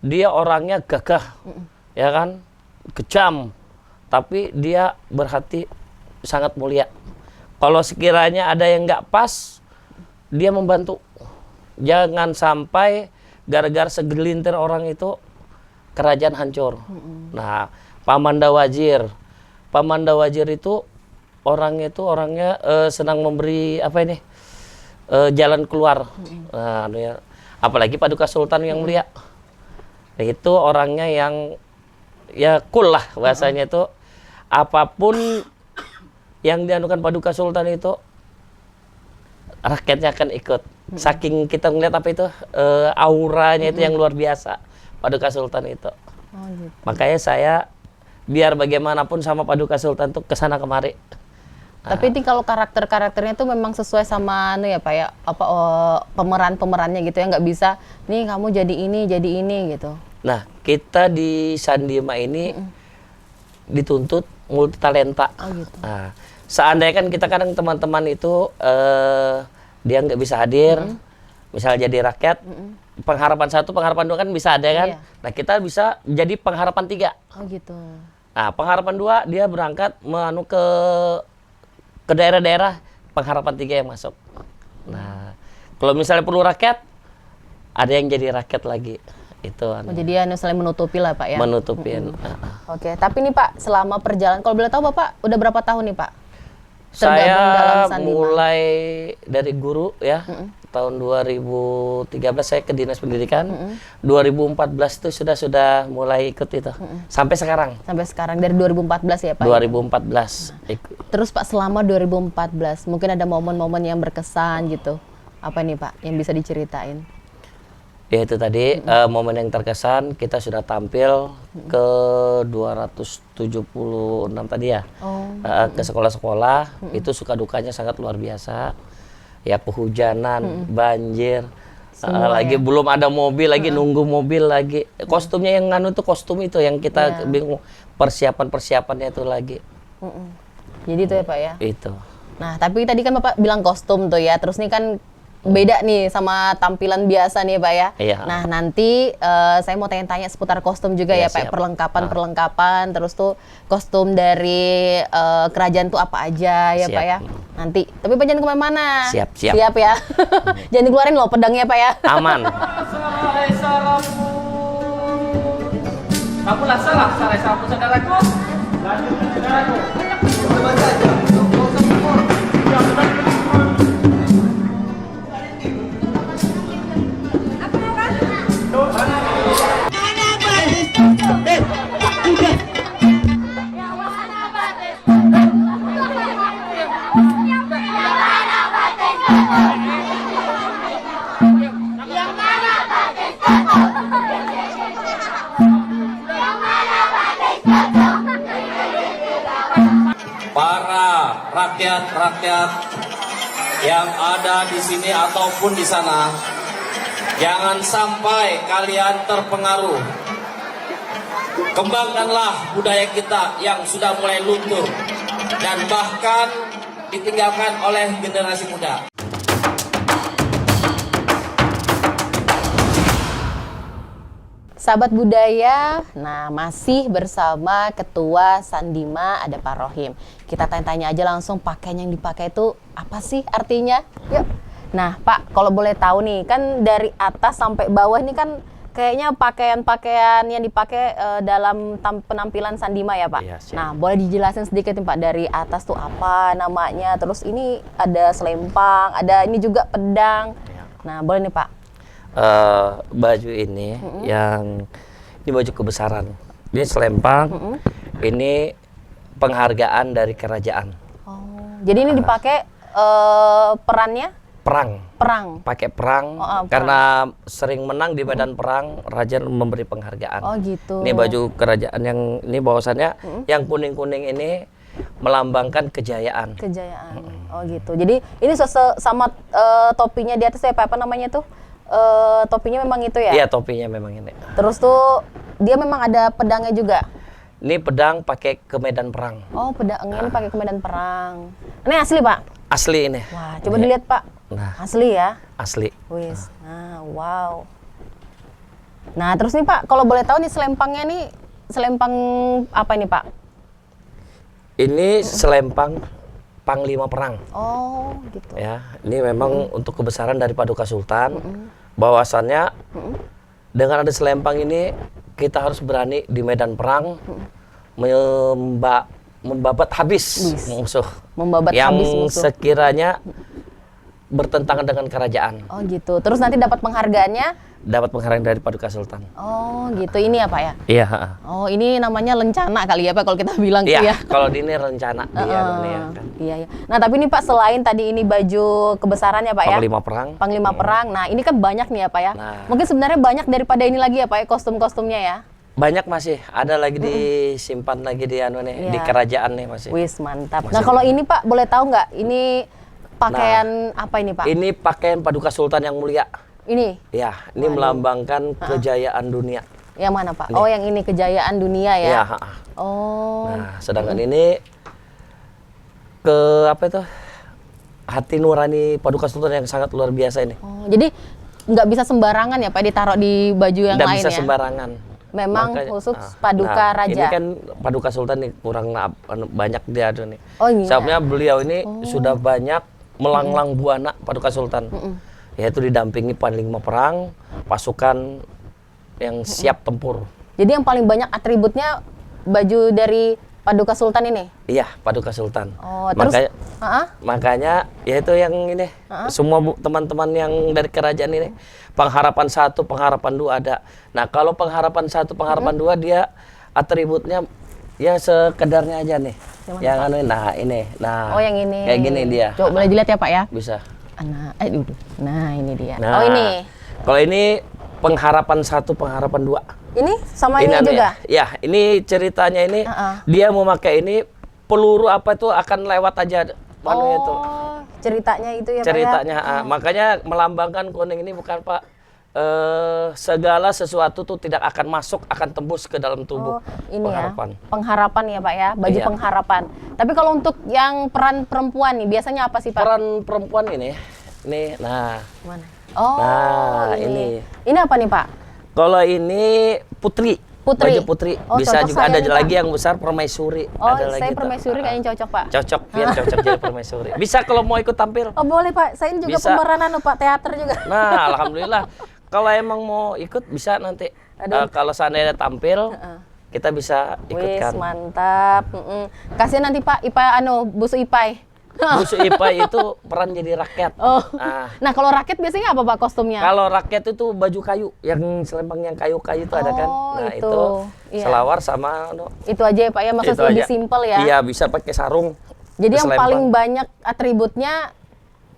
dia orangnya gagah, ya kan, kejam, tapi dia berhati sangat mulia. Kalau sekiranya ada yang nggak pas, dia membantu. Jangan sampai gara-gara segelintir orang itu kerajaan hancur. Nah, Pamanda Wazir itu orangnya senang memberi jalan keluar. Nah, apalagi Paduka Sultan yang mulia. Nah, itu orangnya yang ya cool lah bahasanya itu. Apapun yang dianukan Paduka Sultan itu rakyatnya akan ikut. Saking kita ngeliat auranya itu yang luar biasa Paduka Sultan itu. Oh, gitu. Makanya saya biar bagaimanapun sama Paduka Sultan tuh kesana kemari. Tapi ini kalau karakternya tuh memang sesuai sama ya Pak ya, pemerannya gitu ya, nggak bisa nih kamu jadi ini gitu. Nah, kita di Sandima ini dituntut multi talenta. Oh, gitu. Nah, seandainya kan kita kadang teman-teman itu dia nggak bisa hadir, misalnya jadi rakyat, pengharapan 1, pengharapan 2 kan bisa ada kan. Iya. Nah, kita bisa jadi pengharapan 3. Oh gitu. Nah, pengharapan 2 dia berangkat ke daerah-daerah, pengharapan 3 yang masuk. Nah, kalau misalnya perlu rakyat, ada yang jadi rakyat lagi. Itu Jadi ya saling menutupi lah Pak ya. menutupin. Oke, tapi nih Pak, selama perjalanan, kalau boleh tahu Bapak udah berapa tahun nih Pak tergabung dalam Saya Sandima? mulai dari guru ya, tahun 2013 saya ke Dinas Pendidikan, 2014 itu sudah mulai ikut itu, sampai sekarang. Sampai sekarang dari 2014 ya Pak? 2014 ikut. Terus Pak, selama 2014 mungkin ada momen-momen yang berkesan gitu. Apa nih Pak yang bisa diceritain? Ya itu tadi momen yang terkesan, kita sudah tampil ke 276 tadi ya, ke sekolah-sekolah. Itu suka dukanya sangat luar biasa. Ya kehujanan, banjir, lagi belum ada mobil lagi, nunggu mobil lagi. Kostumnya yang nganu tuh kostum itu yang kita bingung, persiapannya itu lagi. Jadi itu ya Pak ya? Itu. Nah, tapi tadi kan Bapak bilang kostum tuh ya, terus nih kan beda nih sama tampilan biasa nih Pak ya. Iya. Nah, nanti saya mau tanya-tanya seputar kostum juga Iya, ya Pak, siap. perlengkapan, terus tuh kostum dari kerajaan tuh apa aja ya Siap. Pak ya. Nanti, tapi Pak jangan kemana-mana. Siap. Siap ya. Jangan dikeluarin loh pedangnya Pak ya. Aman. Sapulah salah, sapu saudaraku. Lanjut saudaraku. Para rakyat-rakyat yang ada di sini ataupun di sana, jangan sampai kalian terpengaruh. Kembangkanlah budaya kita yang sudah mulai luntur dan bahkan ditinggalkan oleh generasi muda. Sahabat budaya, nah masih bersama Ketua Sandima ada Pak Rohim. Kita tanya-tanya aja langsung pakaian yang dipakai itu apa sih artinya? Yuk. Nah Pak, kalau boleh tahu nih, kan dari atas sampai bawah ini kan kayaknya pakaian-pakaian yang dipakai dalam penampilan Sandima ya Pak? Iya, siap. Nah boleh dijelasin sedikit nih Pak, dari atas tuh apa namanya, terus ini ada selempang, ada ini juga pedang. Iya. Nah boleh nih Pak. Baju ini yang ini baju kebesaran, ini selempang, ini penghargaan dari kerajaan. Oh, jadi ini dipakai perannya Perang, pakai perang, perang. karena sering menang di medan perang, raja memberi penghargaan. Oh gitu. Ini baju kerajaan yang ini bahwasannya yang kuning-kuning ini melambangkan kejayaan. Oh gitu. Jadi ini sama topinya di atas apa namanya tuh? Topinya memang itu ya? Iya, topinya memang ini. Terus tuh dia memang ada pedangnya juga. Ini pedang pakai ke medan perang. Oh, pedangnya ini pakai ke medan perang. Ini asli, Pak? Asli ini. Wah, coba dilihat, Pak. Nah, asli ya? asli. Wis. Nah, wow. Nah, terus nih Pak, kalau boleh tahu nih selempangnya nih selempang apa ini, Pak? Ini selempang Panglima Perang. Oh, gitu. Ya, ini memang untuk kebesaran dari Paduka Sultan. Bahwasannya dengan ada selempang ini kita harus berani di medan perang membabat habis musuh. Membabat yang habis musuh. sekiranya bertentangan dengan kerajaan. Oh, gitu. Terus nanti dapat penghargaannya? Dapat penghargaan dari Paduka Sultan. Oh, gitu. Ini ya, Pak ya? Iya. Oh, ini namanya lencana kali ya, Pak, kalau kita bilang gitu Iya, ya. kalau di ini rencana dia kan. Iya, iya. Nah, tapi ini Pak, selain tadi ini baju kebesarannya Pak ya? Panglima Perang. Panglima Perang. Nah, ini kan banyak nih ya Pak ya? Nah. Mungkin sebenarnya banyak daripada ini lagi ya Pak ya, kostum-kostumnya ya? Banyak masih, ada lagi disimpan lagi di di Iya. kerajaan nih masih. Wis, mantap. Masih Nah, kalau ini Pak, boleh tahu nggak? Ini pakaian apa ini Pak? Ini pakaian Paduka Sultan yang mulia. Ini? Ya, ini melambangkan kejayaan dunia. Yang mana Pak? Ini. Oh, yang ini kejayaan dunia ya? Iya. Oh. Nah, sedangkan ini apa itu? Hati nurani Paduka Sultan yang sangat luar biasa ini. Oh, jadi nggak bisa sembarangan ya Pak ditaruh di baju yang Nggak lain bisa ya? sembarangan. Memang khusus Paduka Raja. Ini kan Paduka Sultan nih kurang banyak dia ada nih. Oh, iya. Sebabnya beliau ini sudah banyak melanglang buana Paduka Sultan. Yaitu didampingi Panglima Perang, pasukan yang siap tempur. Jadi yang paling banyak atributnya baju dari Paduka Sultan ini? Iya, Paduka Sultan. Oh, terus makanya yaitu yang ini semua teman-teman yang dari kerajaan ini pengharapan 1, pengharapan 2 ada. Nah, kalau pengharapan 1, pengharapan 2 dia atributnya ya sekedarnya aja nih. Yang nah ini. Nah. Oh, yang ini. Kayak gini dia. Coba boleh dilihat ya, Pak ya? Bisa. Nah, ini dia. Nah, oh, ini. Kalau ini pengharapan 1, pengharapan 2. Ini sama ini juga? Ya, ini ceritanya ini dia mau pakai ini peluru apa itu akan lewat aja itu. Ceritanya itu ya Ceritanya, Pak ya? makanya melambangkan kuning ini bukan Pak segala sesuatu tuh tidak akan masuk, akan tembus ke dalam tubuh. Ini pengharapan. Ya, pengharapan ya Pak ya, baju Iya. pengharapan. Tapi kalau untuk yang peran perempuan nih, biasanya apa sih Pak? Peran perempuan ini, nah. Mana? Oh, Nah, ini. Ini apa nih Pak? Kalau ini putri. Putri. Baju putri. Oh, Bisa cocok juga saya ada nih, Pak. lagi yang besar permaisuri. Oh, ada saya lagi tuh. permaisuri kayaknya cocok Pak. Cocok, biar cocok jadi permaisuri. Bisa kalau mau ikut tampil. Oh boleh Pak, saya ini juga Bisa. pemeran Pak, teater juga. Nah, alhamdulillah. Kalau emang mau ikut bisa nanti. Kalau seandainya tampil, kita bisa Wis, ikutkan. mantap. Kasihan nanti Pak Ipai busu Ipai. Busu Ipai itu peran jadi rakyat. Oh. Ah. Nah, kalau rakyat biasanya apa Pak kostumnya? Kalau rakyat itu baju kayu, yang selempang yang kayu-kayu itu ada kan. Oh, Nah, itu. itu Iya. selawar sama Itu aja ya Pak ya, maksudnya itu lebih aja. simpel ya. Iya, bisa pakai sarung. Jadi yang selempang. paling banyak atributnya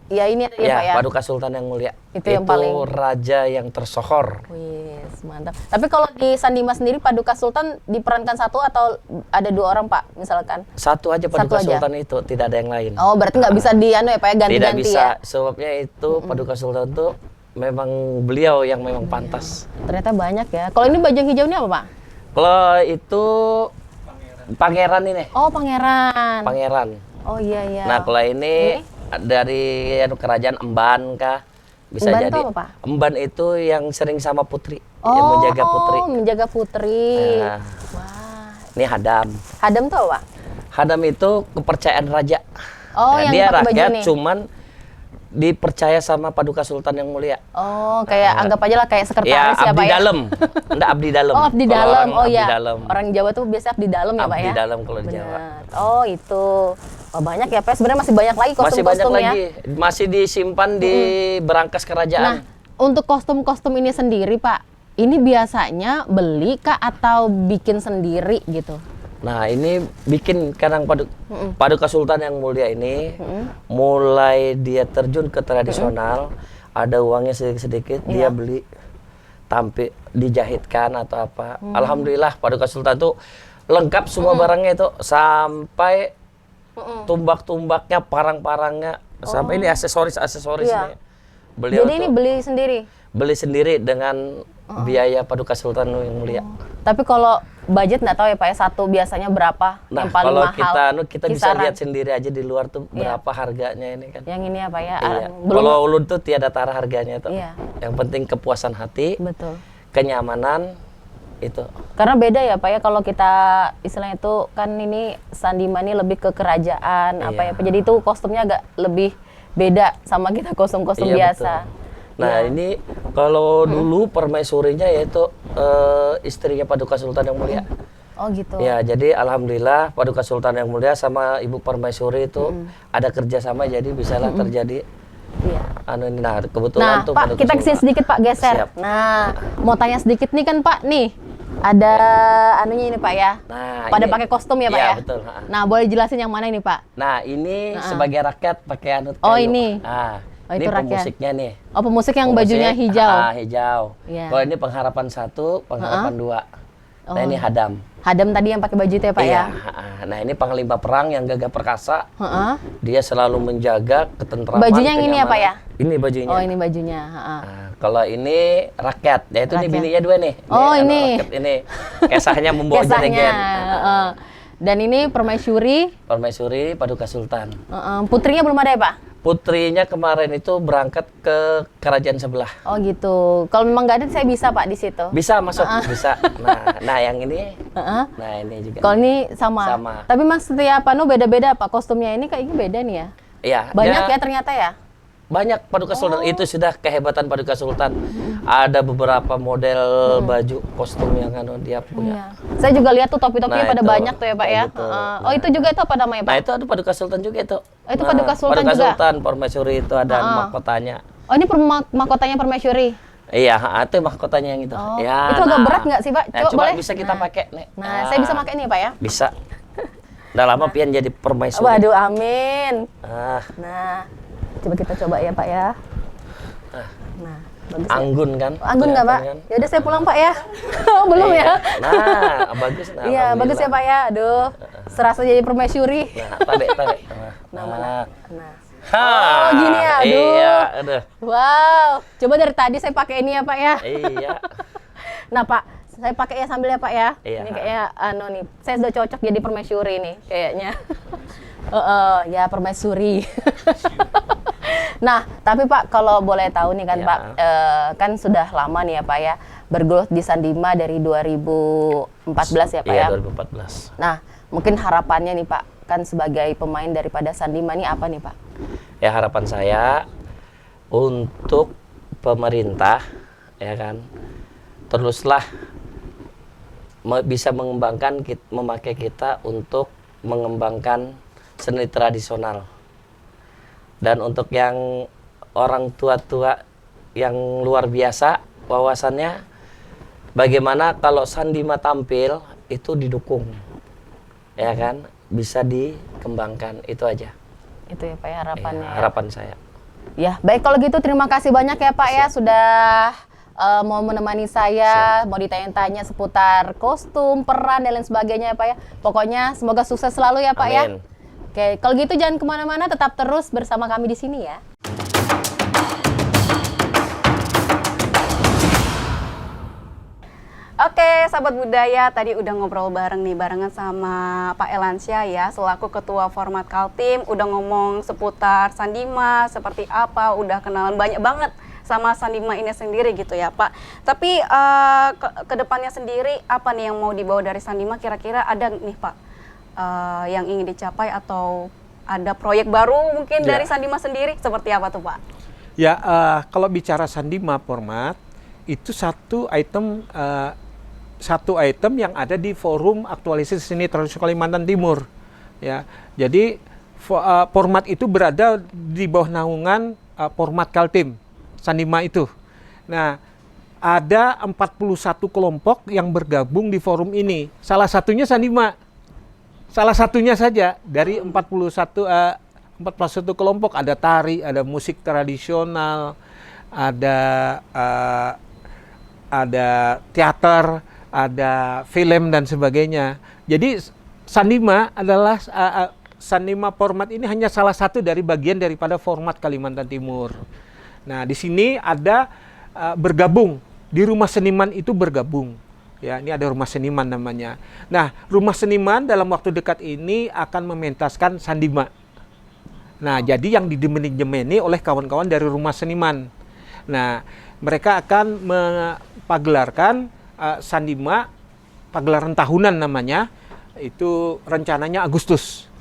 ya ini ya, Ya, Pak ya. Paduka Sultan yang mulia. Itu yang paling- raja yang tersohor. Wis, mantap. Tapi kalau di Sandima sendiri Paduka Sultan diperankan satu atau ada 2 orang Pak misalkan? Satu aja Satu Paduka aja? Sultan itu, tidak ada yang lain. Oh, berarti nggak bisa di ya Pak ya, Tidak ganti-ganti bisa, ya. sebabnya itu Paduka Sultan itu memang beliau yang memang pantas. Ternyata banyak ya. Kalau ini baju yang hijau ini apa Pak? Kalau itu pangeran ini, Oh, pangeran. pangeran. Oh iya iya. Nah, kalau ini dari kerajaan Emban kah? Bisa Emban jadi. itu apa, Pak? Emban itu yang sering sama putri, Oh, yang menjaga putri. menjaga putri. Nah, Wah. ini Hadam. Hadam tuh apa Pak? Hadam itu kepercayaan raja. Oh, yang dia pakai baju rakyat ini. cuman dipercaya sama Paduka Sultan yang mulia. Oh, kayak anggap aja lah kayak Ya, sekretaris ya, abdi Pak ya. dalam. Enggak abdi dalam. Oh, abdi Kalau dalam. orang Oh abdi ya. dalam. Orang Jawa tuh biasa abdi dalam ya, Pak Abdi ya. dalam kalau di Jawa. Benar. Oh, itu. Wah, banyak ya, Pak. Sebenarnya masih banyak lagi Masih banyak kostum-kostum ya. lagi. Masih disimpan di berangkas Nah, kerajaan. untuk kostum-kostum ini sendiri, Pak, ini biasanya beli kah atau bikin sendiri gitu? Nah, ini bikin kadang Paduka Sultan yang mulia ini mulai dia terjun ke tradisional, ada uangnya sedikit-sedikit, dia beli tampil dijahitkan atau apa. Alhamdulillah Paduka Sultan itu lengkap semua barangnya itu sampai tumbak-tumbaknya, parang-parangnya, sampai ini aksesoris-aksesoris Iya. ini. Beliau Jadi ini tuh beli sendiri. beli sendiri dengan biaya Paduka Sultan yang mulia. Tapi kalau budget nggak tahu ya Pak ya, satu biasanya berapa Nah, yang paling kalau mahal? kita bisa Kisaran. lihat sendiri aja di luar tuh Iya. berapa harganya ini kan. Yang ini apa ya? Iya. Belum. Kalau ulun tuh tiada tara harganya tuh. Iya. Yang penting kepuasan hati, Betul. kenyamanan itu. Karena beda ya Pak ya, kalau kita istilahnya itu kan ini Sandima ini lebih ke kerajaan apa ya Iya. Pak. Jadi itu kostumnya agak lebih beda sama kita kostum-kostum Iya, biasa. betul. Nah, ini kalau dulu permaisurinya yaitu istrinya Paduka Sultan yang mulia. Oh gitu. Ya, jadi alhamdulillah Paduka Sultan yang mulia sama Ibu Permaisuri itu ada kerjasama, jadi bisalah terjadi Iya. anu ini. Nah, kebetulan Nah, tuh Pak, Paduka kita kesini Sultan- sedikit Pak, geser. Siap. Nah, mau tanya sedikit nih kan Pak, nih ada anunya ini Pak ya. Nah, Pada ini- pakai kostum ya Pak iya, ya. betul, ha. Nah, boleh jelasin yang mana ini Pak? Nah, ini sebagai rakyat pakai anu Oh, kayu. ini. Ah, Oh, ini itu rakyat. pemusiknya nih. Oh, pemusik yang Pemusik, bajunya hijau. hijau. Iya. Kalau ini pengharapan 1, pengharapan 2. Nah, Oh. ini Hadam. Hadam tadi yang pakai baju itu ya Pak Iya. ya. Nah, ini panglima perang yang gagah perkasa. Heeh. Dia selalu menjaga ketentraman. Bajunya yang ini ya, Pak, ya? Ini bajunya. Oh, ini bajunya. Heeh. Nah, kalau ini rakyat, yaitu ini Rakyat. bininya 2 nih. Oh, anu, ini. Rakyat ini. Kesahnya membawa Kesahnya. jerigen. Heeh. Dan ini permaisuri. Permaisuri Paduka Sultan. Putrinya belum ada ya Pak? Putrinya kemarin itu berangkat ke kerajaan sebelah. Oh gitu. Kalau memang nggak ada, saya bisa Pak di situ. Bisa masuk, bisa. Nah yang ini, Heeh. nah ini juga. Kalau ini sama. Sama. Tapi mas setiap beda-beda Pak kostumnya ini kayaknya beda nih ya. Iya. Banyak dia ya ternyata ya. Banyak Paduka Sultan. Itu sudah kehebatan Paduka Sultan. Ada beberapa model baju kostum yang anu dia punya. Iya. Saya juga lihat tuh topi-topinya Nah, pada itu. banyak tuh ya Pak ya. Kayak gitu. Heeh. Oh itu juga itu apa namanya Pak? Nah itu ada Paduka Sultan juga itu. Oh, itu Paduka Sultan Paduka juga? Sultan, Permaisuri itu ada mahkotanya. Oh ini mahkotanya permaisuri. Iya, itu mahkotanya yang itu. Oh, Ya, itu agak berat nggak sih, Pak? Nah, Coba coba boleh? bisa kita Nah. pakai, Nek. Nah, saya bisa pakai ini ya Pak ya. Bisa. Udah lama pian jadi permaisuri. Waduh, amin. Ah, Nah, coba kita coba ya Pak ya. Nah, bagus ya. anggun kan? Anggun nggak Pak? Kelihatan kan? Ya udah saya pulang Pak ya. Oh, belum ya? Nah, bagus. Nah, Iya, bagus ya alhamdulillah. Pak ya. Aduh, serasa jadi permaisuri. Nah, tabe. Nah. Ha, Oh, gini ya, aduh. Iya, aduh. Wow, coba dari tadi saya pakai ini ya Pak ya. Iya. Nah Pak, saya pakai ya sambil ya Pak ya. Iya. Ini kayaknya nih, saya sudah cocok jadi permaisuri nih kayaknya. Ya permaisuri. Nah, tapi Pak kalau boleh tahu nih kan Ya. Pak, kan sudah lama nih ya Pak ya, bergelut di Sandima dari 2014 ya Pak Iya, ya. 2014. Nah, mungkin harapannya nih Pak, kan sebagai pemain daripada Sandima nih apa nih Pak? Ya harapan saya untuk pemerintah ya kan teruslah bisa memakai kita untuk mengembangkan seni tradisional. Dan untuk yang orang tua-tua yang luar biasa wawasannya, bagaimana kalau Sandima tampil itu didukung, ya kan, bisa dikembangkan, itu aja. Itu ya Pak ya harapannya. Ya, harapan saya. Ya, baik kalau gitu terima kasih banyak ya Pak ya sudah mau menemani saya, mau ditanya-tanya seputar kostum, peran dan lain sebagainya ya Pak ya. Pokoknya semoga sukses selalu ya Pak ya. Amin. Oke, kalau gitu jangan kemana-mana, tetap terus bersama kami di sini ya. Oke, sahabat budaya, tadi udah ngobrol bareng nih, barengan sama Pak Elansyah ya, selaku Ketua Format Kaltim, udah ngomong seputar Sandima, seperti apa, udah kenalan banyak banget sama Sandima ini sendiri gitu ya Pak. Tapi ke depannya sendiri, apa nih yang mau dibawa dari Sandima, kira-kira ada nih Pak, yang ingin dicapai atau ada proyek baru mungkin dari Sandima sendiri, seperti apa tuh Pak? Ya, kalau bicara Sandima Format, itu satu item yang ada di Forum Aktualisasi Seni Tradisional Kalimantan Timur. Ya, jadi format itu berada di bawah naungan Format Kaltim, Sandima itu. Nah, ada 41 kelompok yang bergabung di forum ini. Salah satunya Sandima. Salah satunya saja dari 41 kelompok, ada tari, ada musik tradisional, ada teater, ada film dan sebagainya. Jadi Sandima adalah Sandima Format ini hanya salah satu dari bagian daripada Format Kalimantan Timur. Nah, di sini ada bergabung di Rumah Seniman itu bergabung. Ya, ini ada Rumah Seniman namanya. Nah, Rumah Seniman dalam waktu dekat ini akan mementaskan Sandima. Nah, jadi yang didemeni oleh kawan-kawan dari Rumah Seniman. Nah, mereka akan pagelaran Sandima, pagelaran tahunan namanya, itu rencananya Agustus.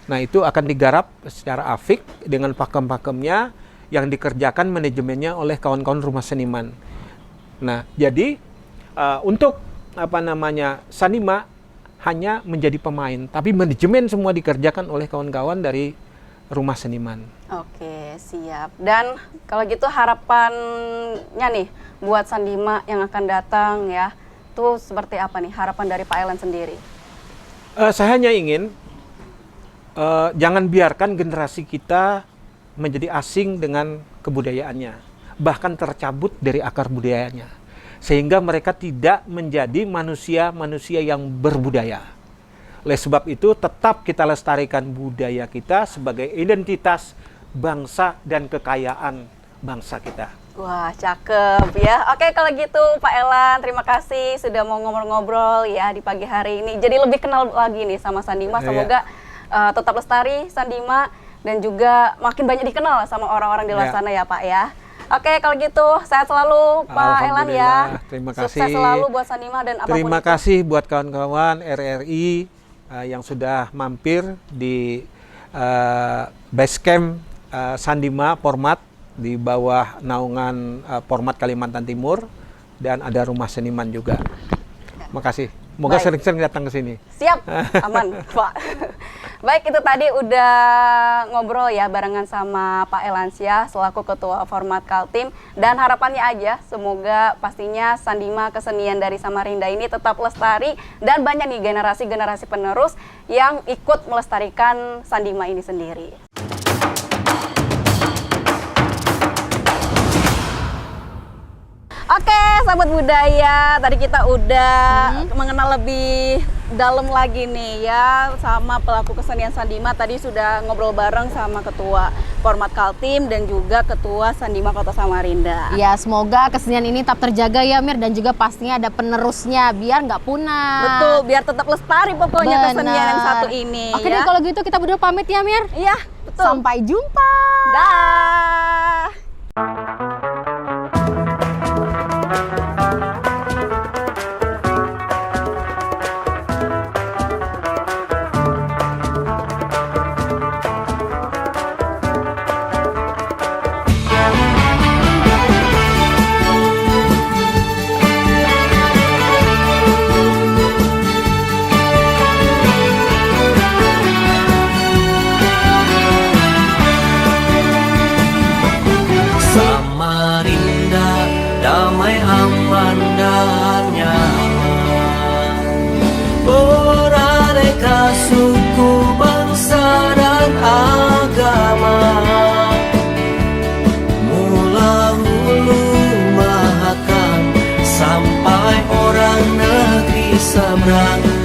Nah, itu akan digarap secara afik dengan pakem-pakemnya yang dikerjakan manajemennya oleh kawan-kawan Rumah Seniman. Nah, jadi untuk Sandima hanya menjadi pemain, tapi manajemen semua dikerjakan oleh kawan-kawan dari Rumah Seniman. Oke, siap. Dan kalau gitu harapannya nih buat Sandima yang akan datang ya, itu seperti apa nih harapan dari Pak Elan sendiri? Saya hanya ingin jangan biarkan generasi kita menjadi asing dengan kebudayaannya, bahkan tercabut dari akar budayanya, sehingga mereka tidak menjadi manusia-manusia yang berbudaya. Oleh sebab itu, tetap kita lestarikan budaya kita sebagai identitas bangsa dan kekayaan bangsa kita. Wah, cakep ya. Oke, kalau gitu Pak Elan, terima kasih sudah mau ngobrol-ngobrol ya di pagi hari ini. Jadi lebih kenal lagi nih sama Sandima. Semoga tetap lestari Sandima dan juga makin banyak dikenal sama orang-orang di luar sana ya Pak ya. Oke, kalau gitu sehat selalu Pak Elan ya. Terima kasih. Sukses selalu buat Sandima dan apapun Terima itu. kasih buat kawan-kawan RRI yang sudah mampir di base camp Sandima Format di bawah naungan Format Kalimantan Timur, dan ada Rumah Seniman juga. Makasih. Moga sering-sering datang ke sini. Siap, aman Pak. Baik, itu tadi udah ngobrol ya barengan sama Pak Elansyah selaku Ketua Format Kaltim, dan harapannya aja semoga pastinya Sandima kesenian dari Samarinda ini tetap lestari dan banyak nih generasi-generasi penerus yang ikut melestarikan Sandima ini sendiri. Oke, sahabat budaya, tadi kita udah mengenal lebih dalam lagi nih ya sama pelaku kesenian Sandima. Tadi sudah ngobrol bareng sama Ketua Format Kaltim dan juga Ketua Sandima Kota Samarinda. Ya, semoga kesenian ini tetap terjaga ya Mir, dan juga pastinya ada penerusnya biar nggak punah. Betul, biar tetap lestari pokoknya Benar. kesenian yang satu ini. Oke ya. deh, kalau gitu kita berdua pamit ya Mir. Iya, betul. Sampai jumpa. Dah. damai aman dan nyaman. Beraneka suku, bangsa dan agama, mula hulu mahakam sampai orang negeri seberang.